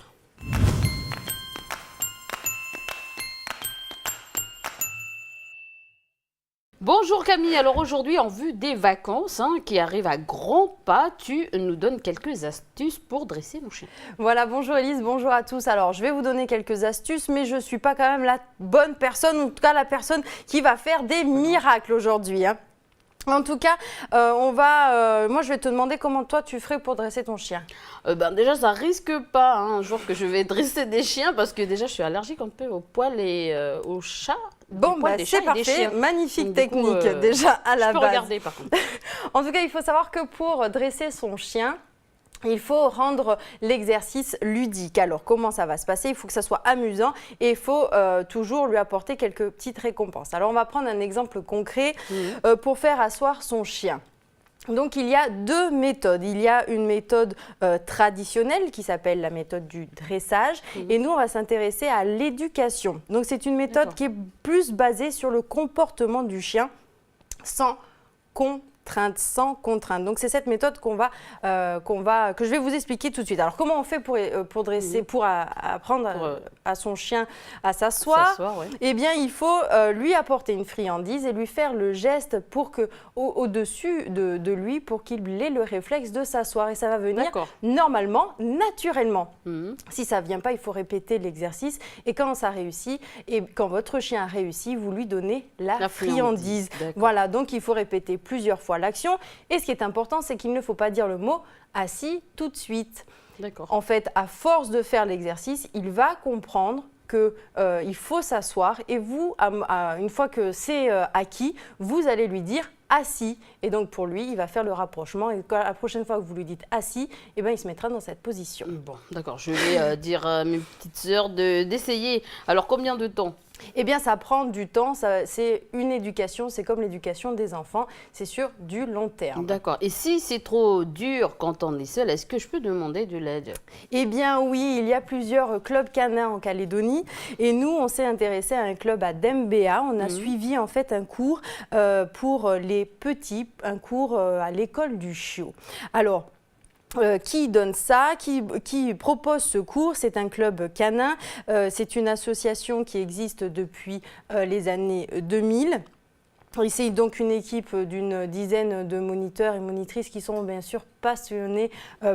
Bonjour Camille, alors aujourd'hui en vue des vacances qui arrivent à grands pas, tu nous donnes quelques astuces pour dresser nos chiens. Voilà, bonjour Elise, bonjour à tous. Alors je vais vous donner quelques astuces, mais je ne suis pas quand même la bonne personne, en tout cas la personne qui va faire des miracles aujourd'hui. En tout cas, moi je vais te demander comment toi tu ferais pour dresser ton chien. Déjà ça risque pas un jour que je vais dresser des chiens parce que déjà je suis allergique un peu aux poils et aux chats. Bon, c'est parfait, magnifique technique déjà à la base. Je peux regarder par contre. En tout cas, il faut savoir que pour dresser son chien, il faut rendre l'exercice ludique. Alors, comment ça va se passer? Il faut que ça soit amusant et il faut toujours lui apporter quelques petites récompenses. Alors, on va prendre un exemple concret pour faire asseoir son chien. Donc, il y a deux méthodes. Il y a une méthode traditionnelle qui s'appelle la méthode du dressage. Et nous, on va s'intéresser à l'éducation. Donc, c'est une méthode qui est plus basée sur le comportement du chien sans contrainte. Donc c'est cette méthode que je vais vous expliquer tout de suite. Alors comment on fait pour dresser, pour apprendre à son chien à s'asseoir? Eh bien il faut lui apporter une friandise et lui faire le geste pour que au-dessus de lui pour qu'il ait le réflexe de s'asseoir et ça va venir normalement, naturellement. Si ça ne vient pas, il faut répéter l'exercice et quand ça réussit et quand votre chien a réussi, vous lui donnez la friandise. Voilà, donc il faut répéter plusieurs fois l'action. Et ce qui est important, c'est qu'il ne faut pas dire le mot assis tout de suite. En fait, à force de faire l'exercice, il va comprendre qu'il faut s'asseoir et vous, une fois que c'est acquis, vous allez lui dire assis. Et donc pour lui, il va faire le rapprochement et la prochaine fois que vous lui dites assis, eh ben, il se mettra dans cette position. Bon, d'accord, je vais dire à mes petites sœurs d'essayer. Alors combien de temps? Eh bien, ça prend du temps, c'est une éducation, c'est comme l'éducation des enfants, c'est sur du long terme. D'accord. Et si c'est trop dur quand on est seul, est-ce que je peux demander de l'aide? Eh bien oui, il y a plusieurs clubs canins en Calédonie et nous, on s'est intéressé à un club à Dembéa. On a suivi en fait un cours pour les petits, un cours à l'école du chiot. Alors, qui donne ça, qui propose ce cours, c'est un club canin, c'est une association qui existe depuis les années 2000. C'est donc une équipe d'une dizaine de moniteurs et monitrices qui sont bien sûr passionnés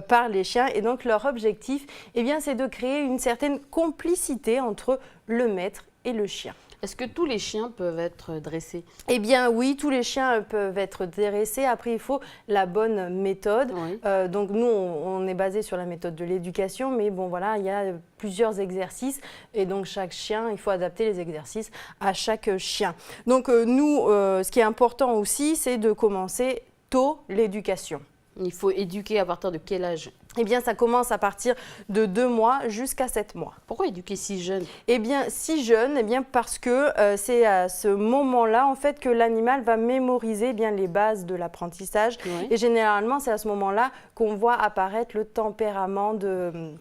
par les chiens et donc leur objectif, eh bien, c'est de créer une certaine complicité entre le maître et le chien. Est-ce que tous les chiens peuvent être dressés? Eh bien oui, tous les chiens peuvent être dressés. Après, il faut la bonne méthode. Oui. Donc nous, on est basé sur la méthode de l'éducation, mais bon voilà, il y a plusieurs exercices et donc chaque chien, il faut adapter les exercices à chaque chien. Donc nous, ce qui est important aussi, c'est de commencer tôt l'éducation. Il faut éduquer à partir de quel âge? Eh bien, ça commence à partir de 2 mois jusqu'à 7 mois. Pourquoi éduquer si jeune? Eh bien, si jeune, eh bien parce que c'est à ce moment-là, en fait, que l'animal va mémoriser bien les bases de l'apprentissage. Oui. Et généralement, c'est à ce moment-là qu'on voit apparaître le tempérament de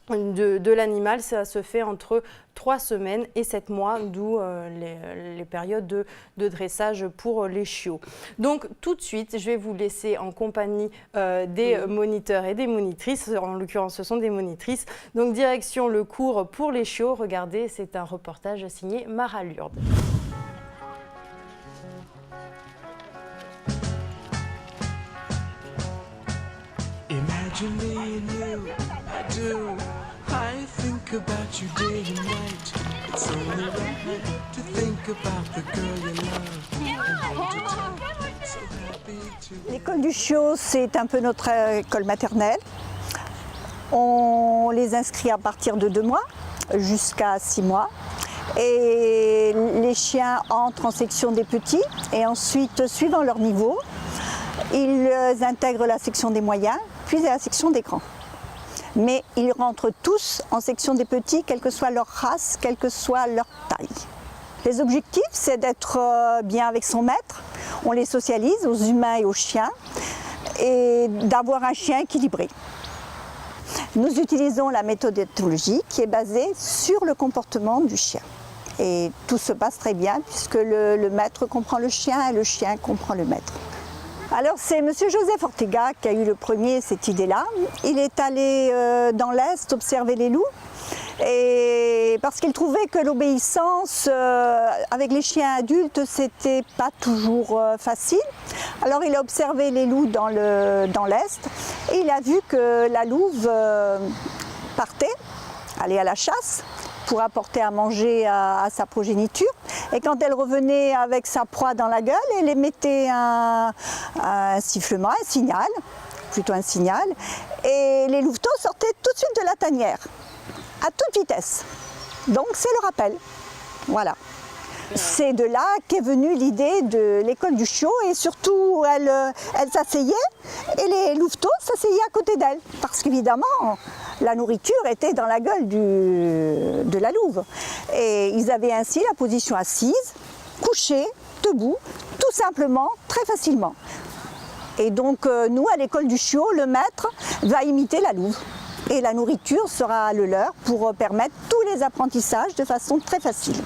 l'animal. Ça se fait entre 3 semaines et 7 mois, d'où les périodes de dressage pour les chiots. Donc tout de suite, je vais vous laisser en compagnie des moniteurs et des monitrices. En l'occurrence, ce sont des monitrices. Donc direction le cours pour les chiots. Regardez, c'est un reportage signé Mara Lourde. Imagine me and you, I do. I think about you day and night. It's only right to think about the girl you love. So happy to... L'école du chiot, c'est un peu notre école maternelle. On les inscrit à partir de 2 mois jusqu'à 6 mois. Et les chiens entrent en section des petits et ensuite, suivant leur niveau, ils intègrent la section des moyens, puis la section des grands. Mais ils rentrent tous en section des petits, quelle que soit leur race, quelle que soit leur taille. Les objectifs, c'est d'être bien avec son maître. On les socialise aux humains et aux chiens et d'avoir un chien équilibré. Nous utilisons la méthode éthologie qui est basée sur le comportement du chien. Et tout se passe très bien puisque le maître comprend le chien et le chien comprend le maître. Alors c'est M. Joseph Ortega qui a eu le premier cette idée-là. Il est allé dans l'Est observer les loups et parce qu'il trouvait que l'obéissance avec les chiens adultes, c'était pas toujours facile. Alors il a observé les loups dans l'Est et il a vu que la louve partait, allait à la chasse pour apporter à manger à sa progéniture. Et quand elle revenait avec sa proie dans la gueule, elle émettait un sifflement, un signal, plutôt un signal. Et les louveteaux sortaient tout de suite de la tanière, à toute vitesse. Donc c'est le rappel. Voilà. C'est de là qu'est venue l'idée de l'école du chiot et surtout elle s'asseyait et les louveteaux s'asseyaient à côté d'elle parce qu'évidemment la nourriture était dans la gueule de la louve et ils avaient ainsi la position assise, couchée, debout, tout simplement, très facilement. Et donc nous à l'école du chiot, le maître va imiter la louve et la nourriture sera le leur pour permettre tous les apprentissages de façon très facile.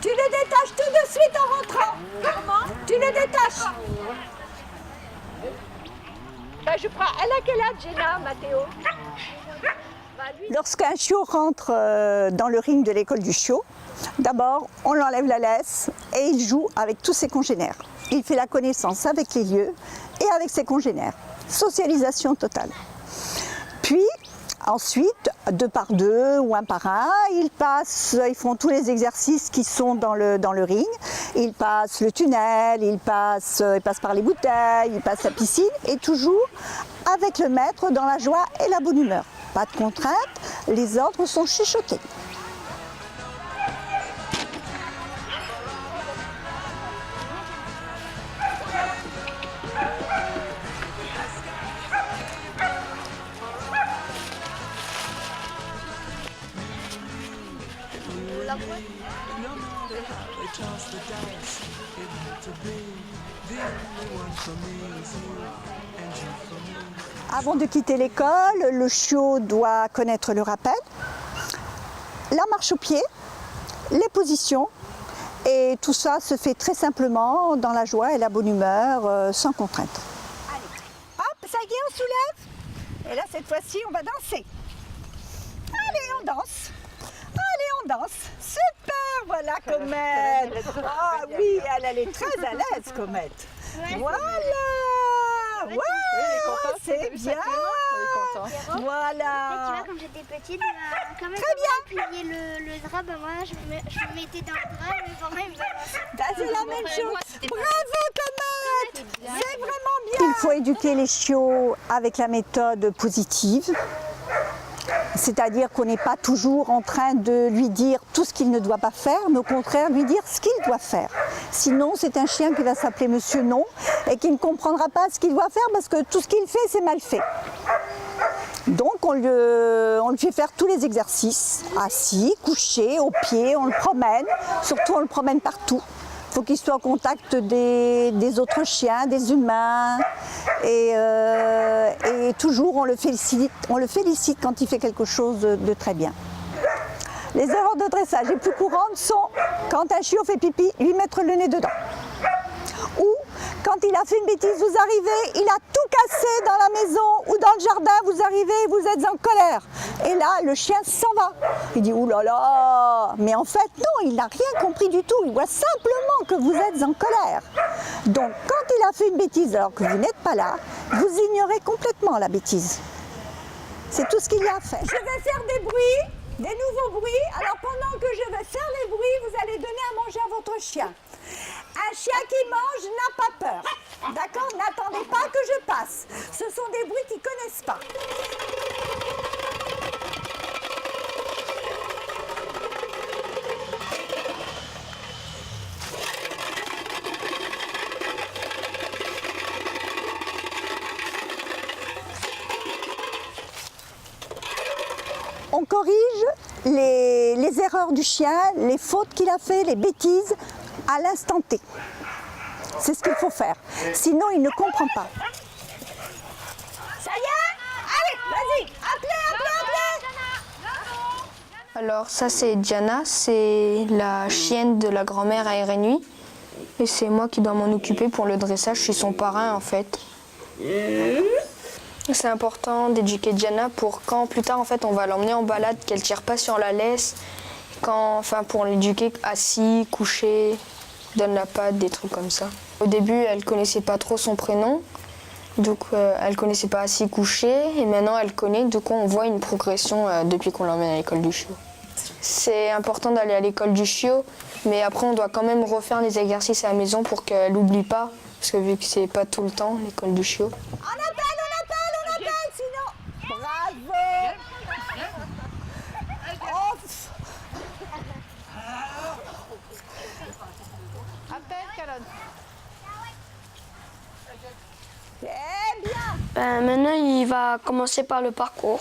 Tu le détaches tout de suite en rentrant. Comment? Tu le détaches. Ben, je prends. Elle a quel âge, Jenna, Mathéo? Lorsqu'un chiot rentre dans le ring de l'école du chiot, d'abord, on enlève la laisse et il joue avec tous ses congénères. Il fait la connaissance avec les lieux et avec ses congénères. Socialisation totale. Puis, ensuite, 2 par 2 ou 1 par 1, ils font tous les exercices qui sont dans le ring. Ils passent le tunnel, ils passent par les bouteilles, ils passent la piscine et toujours avec le maître dans la joie et la bonne humeur. Pas de contrainte, les ordres sont chuchotés. Avant de quitter l'école, le chiot doit connaître le rappel, la marche au pied, les positions et tout ça se fait très simplement dans la joie et la bonne humeur, sans contrainte. Allez, hop, ça y est, on soulève. Et là, cette fois-ci, on va danser. Allez, on danse. Allez, on danse. Super, voilà Comète. Ah oui, elle est très à l'aise, Comète. Voilà. Ouais, c'est bien. Voilà. Tu vois, quand j'étais petite, quand même, plier le drap, moi, je me mettais dans le drap, mes parents, ils me balançaient. C'est la même chose. Bravo, Commode. C'est vraiment bien. Il faut éduquer les chiots avec la méthode positive. C'est-à-dire qu'on n'est pas toujours en train de lui dire tout ce qu'il ne doit pas faire, mais au contraire lui dire ce qu'il doit faire. Sinon, c'est un chien qui va s'appeler Monsieur Non et qui ne comprendra pas ce qu'il doit faire parce que tout ce qu'il fait, c'est mal fait. Donc, on lui fait faire tous les exercices, assis, couché, au pied, on le promène, surtout on le promène partout. Il faut qu'il soit en contact des autres chiens, des humains. Et toujours, on le félicite quand il fait quelque chose de très bien. Les erreurs de dressage les plus courantes sont, quand un chiot fait pipi, lui mettre le nez dedans. Ou, quand il a fait une bêtise, vous arrivez, il a tout cassé dans la maison ou dans le jardin, vous arrivez, vous êtes en colère. Et là, le chien s'en va. Il dit, ouh là là. Mais en fait, non, il n'a rien compris du tout. Il voit simplement que vous êtes en colère. Donc, quand il a fait une bêtise alors que vous n'êtes pas là, vous ignorez complètement la bêtise. C'est tout ce qu'il y a à faire. Je vais faire des bruits, des nouveaux bruits. Alors, pendant que je vais faire les bruits, vous allez donner à manger à votre chien. Un chien qui mange n'a pas peur. D'accord? N'attendez pas que je passe. Ce sont des bruits qu'ils ne connaissent pas. On corrige les erreurs du chien, les fautes qu'il a fait, les bêtises, à l'instant T. C'est ce qu'il faut faire. Sinon, il ne comprend pas. Ça y est? Allez, vas-y, appelez. Alors ça, c'est Diana, c'est la chienne de la grand-mère à RNU. Et c'est moi qui dois m'en occuper pour le dressage, je suis son parrain en fait. C'est important d'éduquer Diana pour quand plus tard en fait on va l'emmener en balade, qu'elle tire pas sur la laisse, pour l'éduquer assis, couché, donne la patte, des trucs comme ça. Au début elle connaissait pas trop son prénom, donc elle connaissait pas assis, couché, et maintenant elle connaît, du coup on voit une progression depuis qu'on l'emmène à l'école du chiot. C'est important d'aller à l'école du chiot, mais après on doit quand même refaire les exercices à la maison pour qu'elle n'oublie pas, parce que vu que c'est pas tout le temps l'école du chiot. Maintenant, il va commencer par le parcours.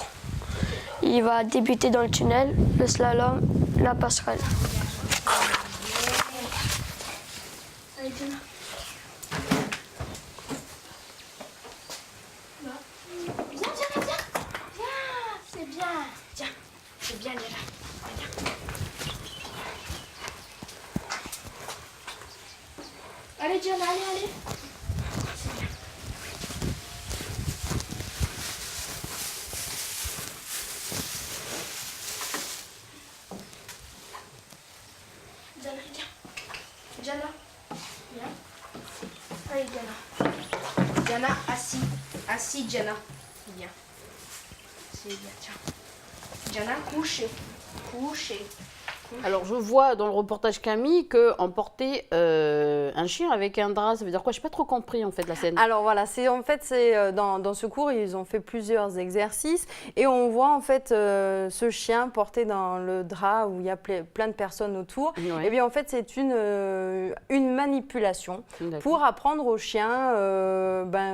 Il va débuter dans le tunnel, le slalom, la passerelle. Allez, Diana. Viens, Diana, viens. Viens, c'est bien. Tiens, c'est bien, Diana. Viens. Allez, Diana, allez. Diana, viens. Allez, Diana. Diana, assis. Assis, Diana. Viens. C'est bien, tiens. Diana, couché. Couché. Alors, je vois dans le reportage Camille qu'emporter un chien avec un drap, ça veut dire quoi? Je n'ai pas trop compris en fait la scène. Alors voilà, c'est dans ce cours, ils ont fait plusieurs exercices et on voit en fait ce chien porté dans le drap où il y a plein de personnes autour. Ouais. Et bien en fait, c'est une manipulation pour apprendre au chien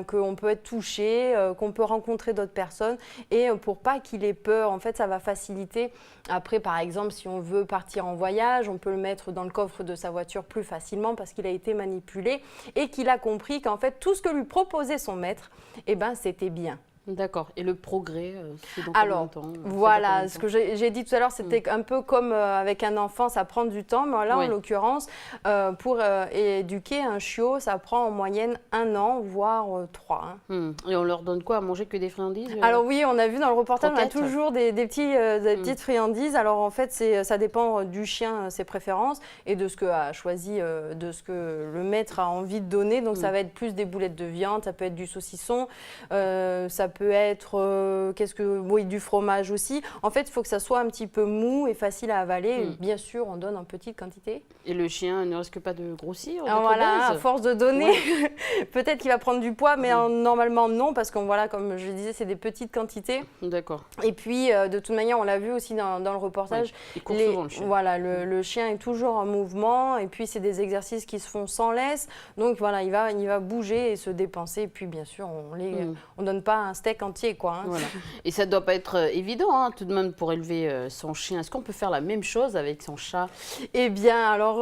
qu'on peut être touché, qu'on peut rencontrer d'autres personnes et pour pas qu'il ait peur. En fait, ça va faciliter. Après, par exemple, si on veut partir en voyage, on peut le mettre dans le coffre de sa voiture plus facilement parce qu'il a été manipulé et qu'il a compris qu'en fait, tout ce que lui proposait son maître, c'était bien. D'accord. Et le progrès, c'est dans combien de temps? Voilà, ce que j'ai dit tout à l'heure, c'était un peu comme avec un enfant, ça prend du temps. Mais là, en l'occurrence, pour éduquer un chiot, ça prend en moyenne 1 an, voire 3. Et on leur donne quoi à manger? Que des friandises? Alors oui, on a vu dans le reportage, on a toujours des petites friandises. Alors en fait, ça dépend du chien, ses préférences, et de ce que a choisi, de ce que le maître a envie de donner. Donc ça va être plus des boulettes de viande, ça peut être du saucisson, ça peut peut être oui, du fromage aussi. En fait, il faut que ça soit un petit peu mou et facile à avaler. Bien sûr, on donne en petite quantité. Et le chien ne risque pas de grossir? Voilà, à force de donner, peut-être qu'il va prendre du poids, mais normalement non, parce qu'on voilà, comme je le disais, c'est des petites quantités. D'accord. Et puis, de toute manière, on l'a vu aussi dans le reportage, il court souvent, le chien. Voilà, le chien est toujours en mouvement, et puis c'est des exercices qui se font sans laisse, donc voilà, il va bouger et se dépenser, et puis bien sûr, on donne pas un steak entier, quoi. Voilà. Et ça doit pas être évident, tout de même, pour élever son chien. Est-ce qu'on peut faire la même chose avec son chat? Eh bien, alors,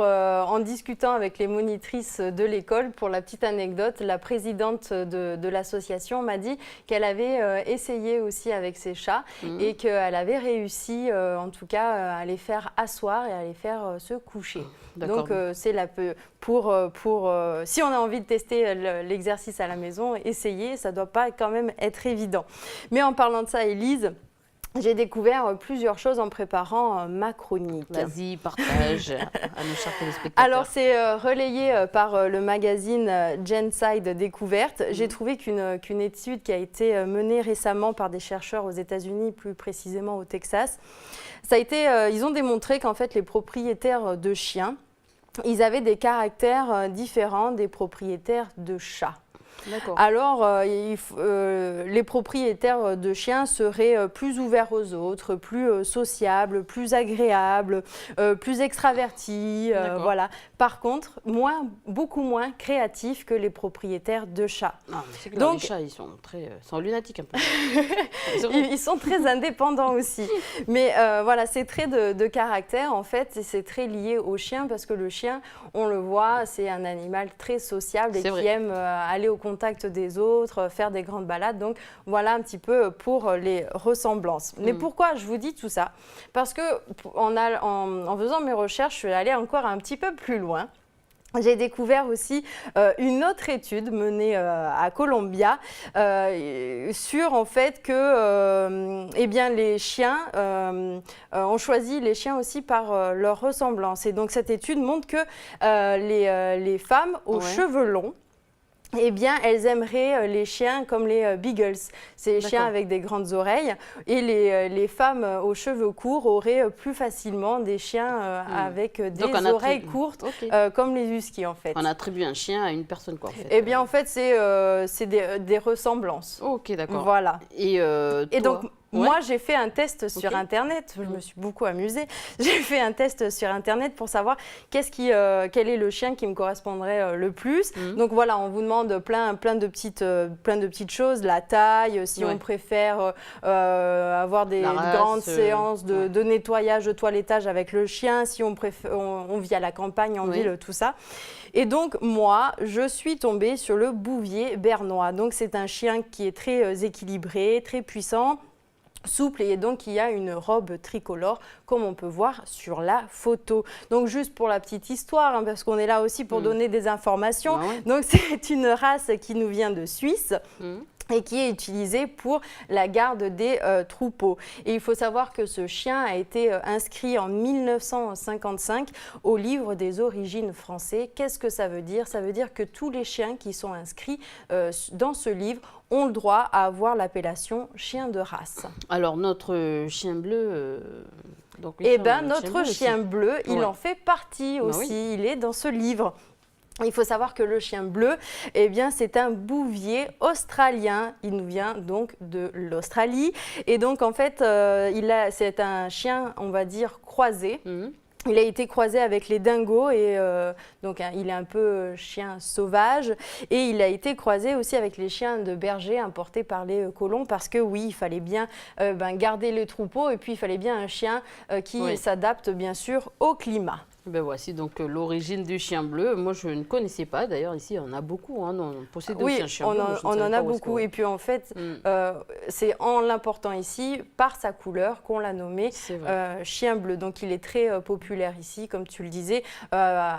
en discutant avec les monitrices de l'école, pour la petite anecdote, la présidente de l'association m'a dit qu'elle avait essayé aussi avec ses chats et qu'elle avait réussi, en tout cas, à les faire asseoir et à les faire se coucher. Donc, c'est si on a envie de tester l'exercice à la maison, essayer, ça ne doit pas quand même être évident. Mais en parlant de ça, Élise, j'ai découvert plusieurs choses en préparant ma chronique. Vas-y, partage à nos chers téléspectateurs. Alors, c'est relayé par le magazine Genside Découverte. J'ai trouvé qu'une étude qui a été menée récemment par des chercheurs aux États-Unis, plus précisément au Texas, ils ont démontré qu'en fait, les propriétaires de chiens, ils avaient des caractères différents des propriétaires de chats. Alors, les propriétaires de chiens seraient plus ouverts aux autres, plus sociables, plus agréables, plus extravertis. Voilà. Par contre, beaucoup moins créatifs que les propriétaires de chats. C'est clair, les chats, ils sont lunatiques un peu. Ils sont très indépendants aussi. Mais voilà, ces traits de caractère, en fait, c'est très lié au chien parce que le chien, on le voit, c'est un animal très sociable et qui aime aller au contact des autres, faire des grandes balades. Donc voilà un petit peu pour les ressemblances. Mais pourquoi je vous dis tout ça? Parce que en faisant mes recherches, je suis allée encore un petit peu plus loin. J'ai découvert aussi une autre étude menée à Columbia sur en fait que les chiens, on choisit les chiens aussi par leur ressemblance. Et donc cette étude montre que les femmes aux cheveux longs, eh bien, elles aimeraient les chiens comme les beagles, ces chiens avec des grandes oreilles. Et les femmes aux cheveux courts auraient plus facilement des chiens avec des oreilles courtes, comme les huskies en fait. On attribue un chien à une personne, quoi, en fait. Eh bien, en fait, c'est des ressemblances. Ok, d'accord. Voilà. Et donc, moi, j'ai fait un test sur Internet. Je me suis beaucoup amusée. J'ai fait un test sur Internet pour savoir quel est le chien qui me correspondrait le plus. Donc voilà, on vous demande plein de petites choses, la taille, si on préfère avoir des grandes séances de nettoyage, de toilettage avec le chien, si on vit à la campagne, en ville, tout ça. Et donc, moi, je suis tombée sur le Bouvier bernois. Donc, c'est un chien qui est très équilibré, très puissant, souple, et donc il y a une robe tricolore comme on peut voir sur la photo. Donc juste pour la petite histoire, parce qu'on est là aussi pour donner des informations. Donc c'est une race qui nous vient de Suisse. Et qui est utilisée pour la garde des troupeaux. Et il faut savoir que ce chien a été inscrit en 1955 au livre des origines français. Qu'est-ce que ça veut dire? Ça veut dire que tous les chiens qui sont inscrits dans ce livre ont le droit à avoir l'appellation chien de race. Alors notre chien bleu... notre chien bleu, il en fait partie aussi, il est dans ce livre. Il faut savoir que le chien bleu, eh bien, c'est un bouvier australien. Il nous vient donc de l'Australie. Et donc, en fait, c'est un chien, on va dire, croisé. Il a été croisé avec les dingos et donc il est un peu chien sauvage, et il a été croisé aussi avec les chiens de berger importés par les colons, parce que oui, il fallait bien garder le troupeau, et puis il fallait bien un chien qui s'adapte bien sûr au climat. Ben voici donc l'origine du chien bleu. Moi, je ne connaissais pas. D'ailleurs, ici, on a beaucoup. On possède aussi un chien bleu. On en a beaucoup. Et puis, en fait, c'est en l'important ici, par sa couleur, qu'on l'a nommé chien bleu. Donc, il est très populaire populaire ici, comme tu le disais,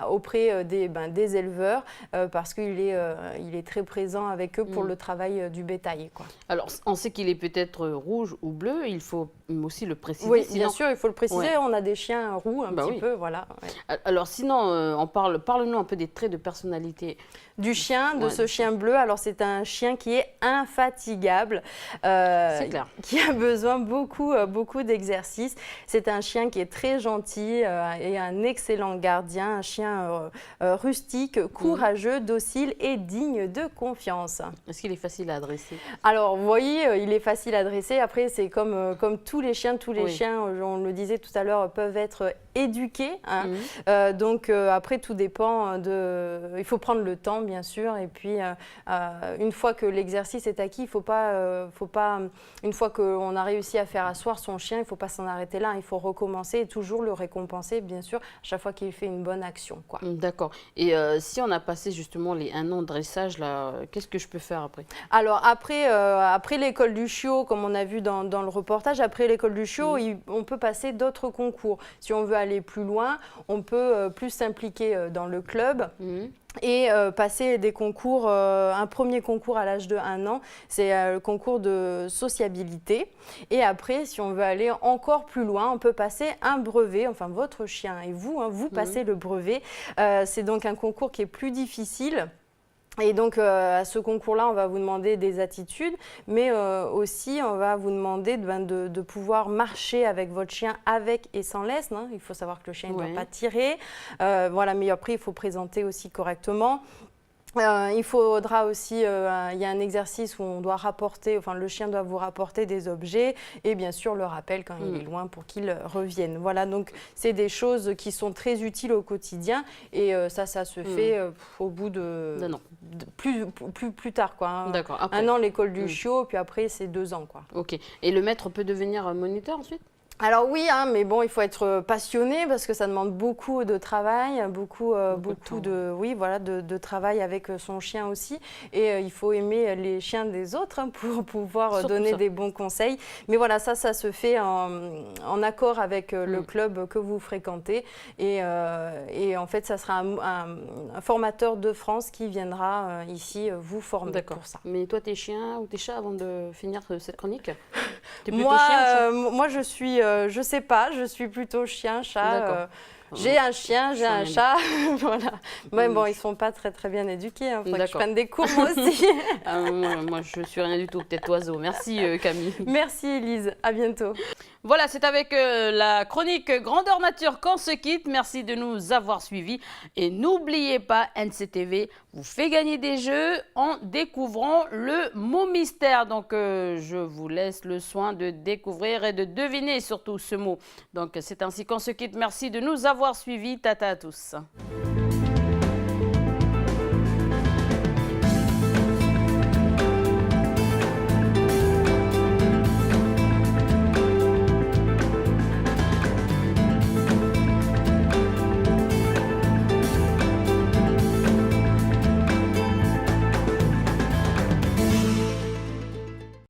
auprès des éleveurs, parce qu'il est très présent avec eux pour le travail du bétail, quoi. Alors, on sait qu'il est peut-être rouge ou bleu, il faut aussi le préciser. Oui, sinon... bien sûr, il faut le préciser. On a des chiens roux un petit peu, voilà. Alors, sinon, parle-nous un peu des traits de personnalité. Du chien, de ce chien bleu. Alors, c'est un chien qui est infatigable, c'est clair. qui a besoin beaucoup d'exercice. C'est un chien qui est très gentil et un excellent gardien, un chien rustique, courageux, docile et digne de confiance. Est-ce qu'il est facile à dresser? Alors, vous voyez, il est facile à dresser. Après, c'est comme tous les chiens. Tous les chiens, on le disait tout à l'heure, peuvent être éduqués. Hein. Donc, après, tout dépend il faut prendre le temps, bien sûr. Et puis, une fois que l'exercice est acquis, il faut pas, une fois qu'on a réussi à faire asseoir son chien, il ne faut pas s'en arrêter là. Il faut recommencer et toujours le récompenser, bien sûr, à chaque fois qu'il fait une bonne action, quoi. D'accord. Et si on a passé justement les 1 an de dressage, là, qu'est-ce que je peux faire après? Alors, après l'école du chiot, comme on a vu dans le reportage, après l'école du chiot, on peut passer d'autres concours. Si on veut aller plus loin, on peut plus s'impliquer dans le club. Et passer des concours, un premier concours à l'âge de 1 an, c'est le concours de sociabilité. Et après, si on veut aller encore plus loin, on peut passer un brevet, enfin votre chien et vous, hein, vous passez le brevet. C'est donc un concours qui est plus difficile. Et donc, à ce concours-là, on va vous demander des attitudes, mais aussi, on va vous demander de pouvoir marcher avec votre chien, avec et sans laisse. Hein. Il faut savoir que le chien ne doit pas tirer. Voilà, mais après, il faut présenter aussi correctement. Il faudra aussi, il y a un exercice où on doit rapporter, enfin le chien doit vous rapporter des objets et bien sûr le rappel quand il est loin pour qu'il revienne. Voilà, donc c'est des choses qui sont très utiles au quotidien et ça se fait au bout de plus tard, quoi. Hein. D'accord. 1 an l'école du chiot, puis après c'est 2 ans, quoi. Ok. Et le maître peut devenir moniteur ensuite? Alors oui, hein, mais bon, il faut être passionné parce que ça demande beaucoup de travail, beaucoup de travail avec son chien aussi. Et il faut aimer les chiens des autres hein, pour pouvoir donner des bons conseils. Mais voilà, ça se fait en accord avec le club que vous fréquentez. Et en fait, ça sera un formateur de France qui viendra ici vous former pour ça. Mais toi, tes chiens ou tes chats, avant de finir cette chronique? Moi, je suis, je sais pas, je suis plutôt chien, chat. J'ai un chien, j'ai un chat, voilà. Mais bon, ils sont pas très bien éduqués. Il faut que je prenne des cours moi aussi. Moi, je suis rien du tout, peut-être oiseau. Merci Camille. Merci Elise, à bientôt. Voilà, c'est avec la chronique Grandeur Nature qu'on se quitte. Merci de nous avoir suivis. Et n'oubliez pas, NCTV vous fait gagner des jeux en découvrant le mot mystère. Donc, je vous laisse le soin de découvrir et de deviner surtout ce mot. Donc, c'est ainsi qu'on se quitte. Merci de nous avoir suivis. Tata à tous.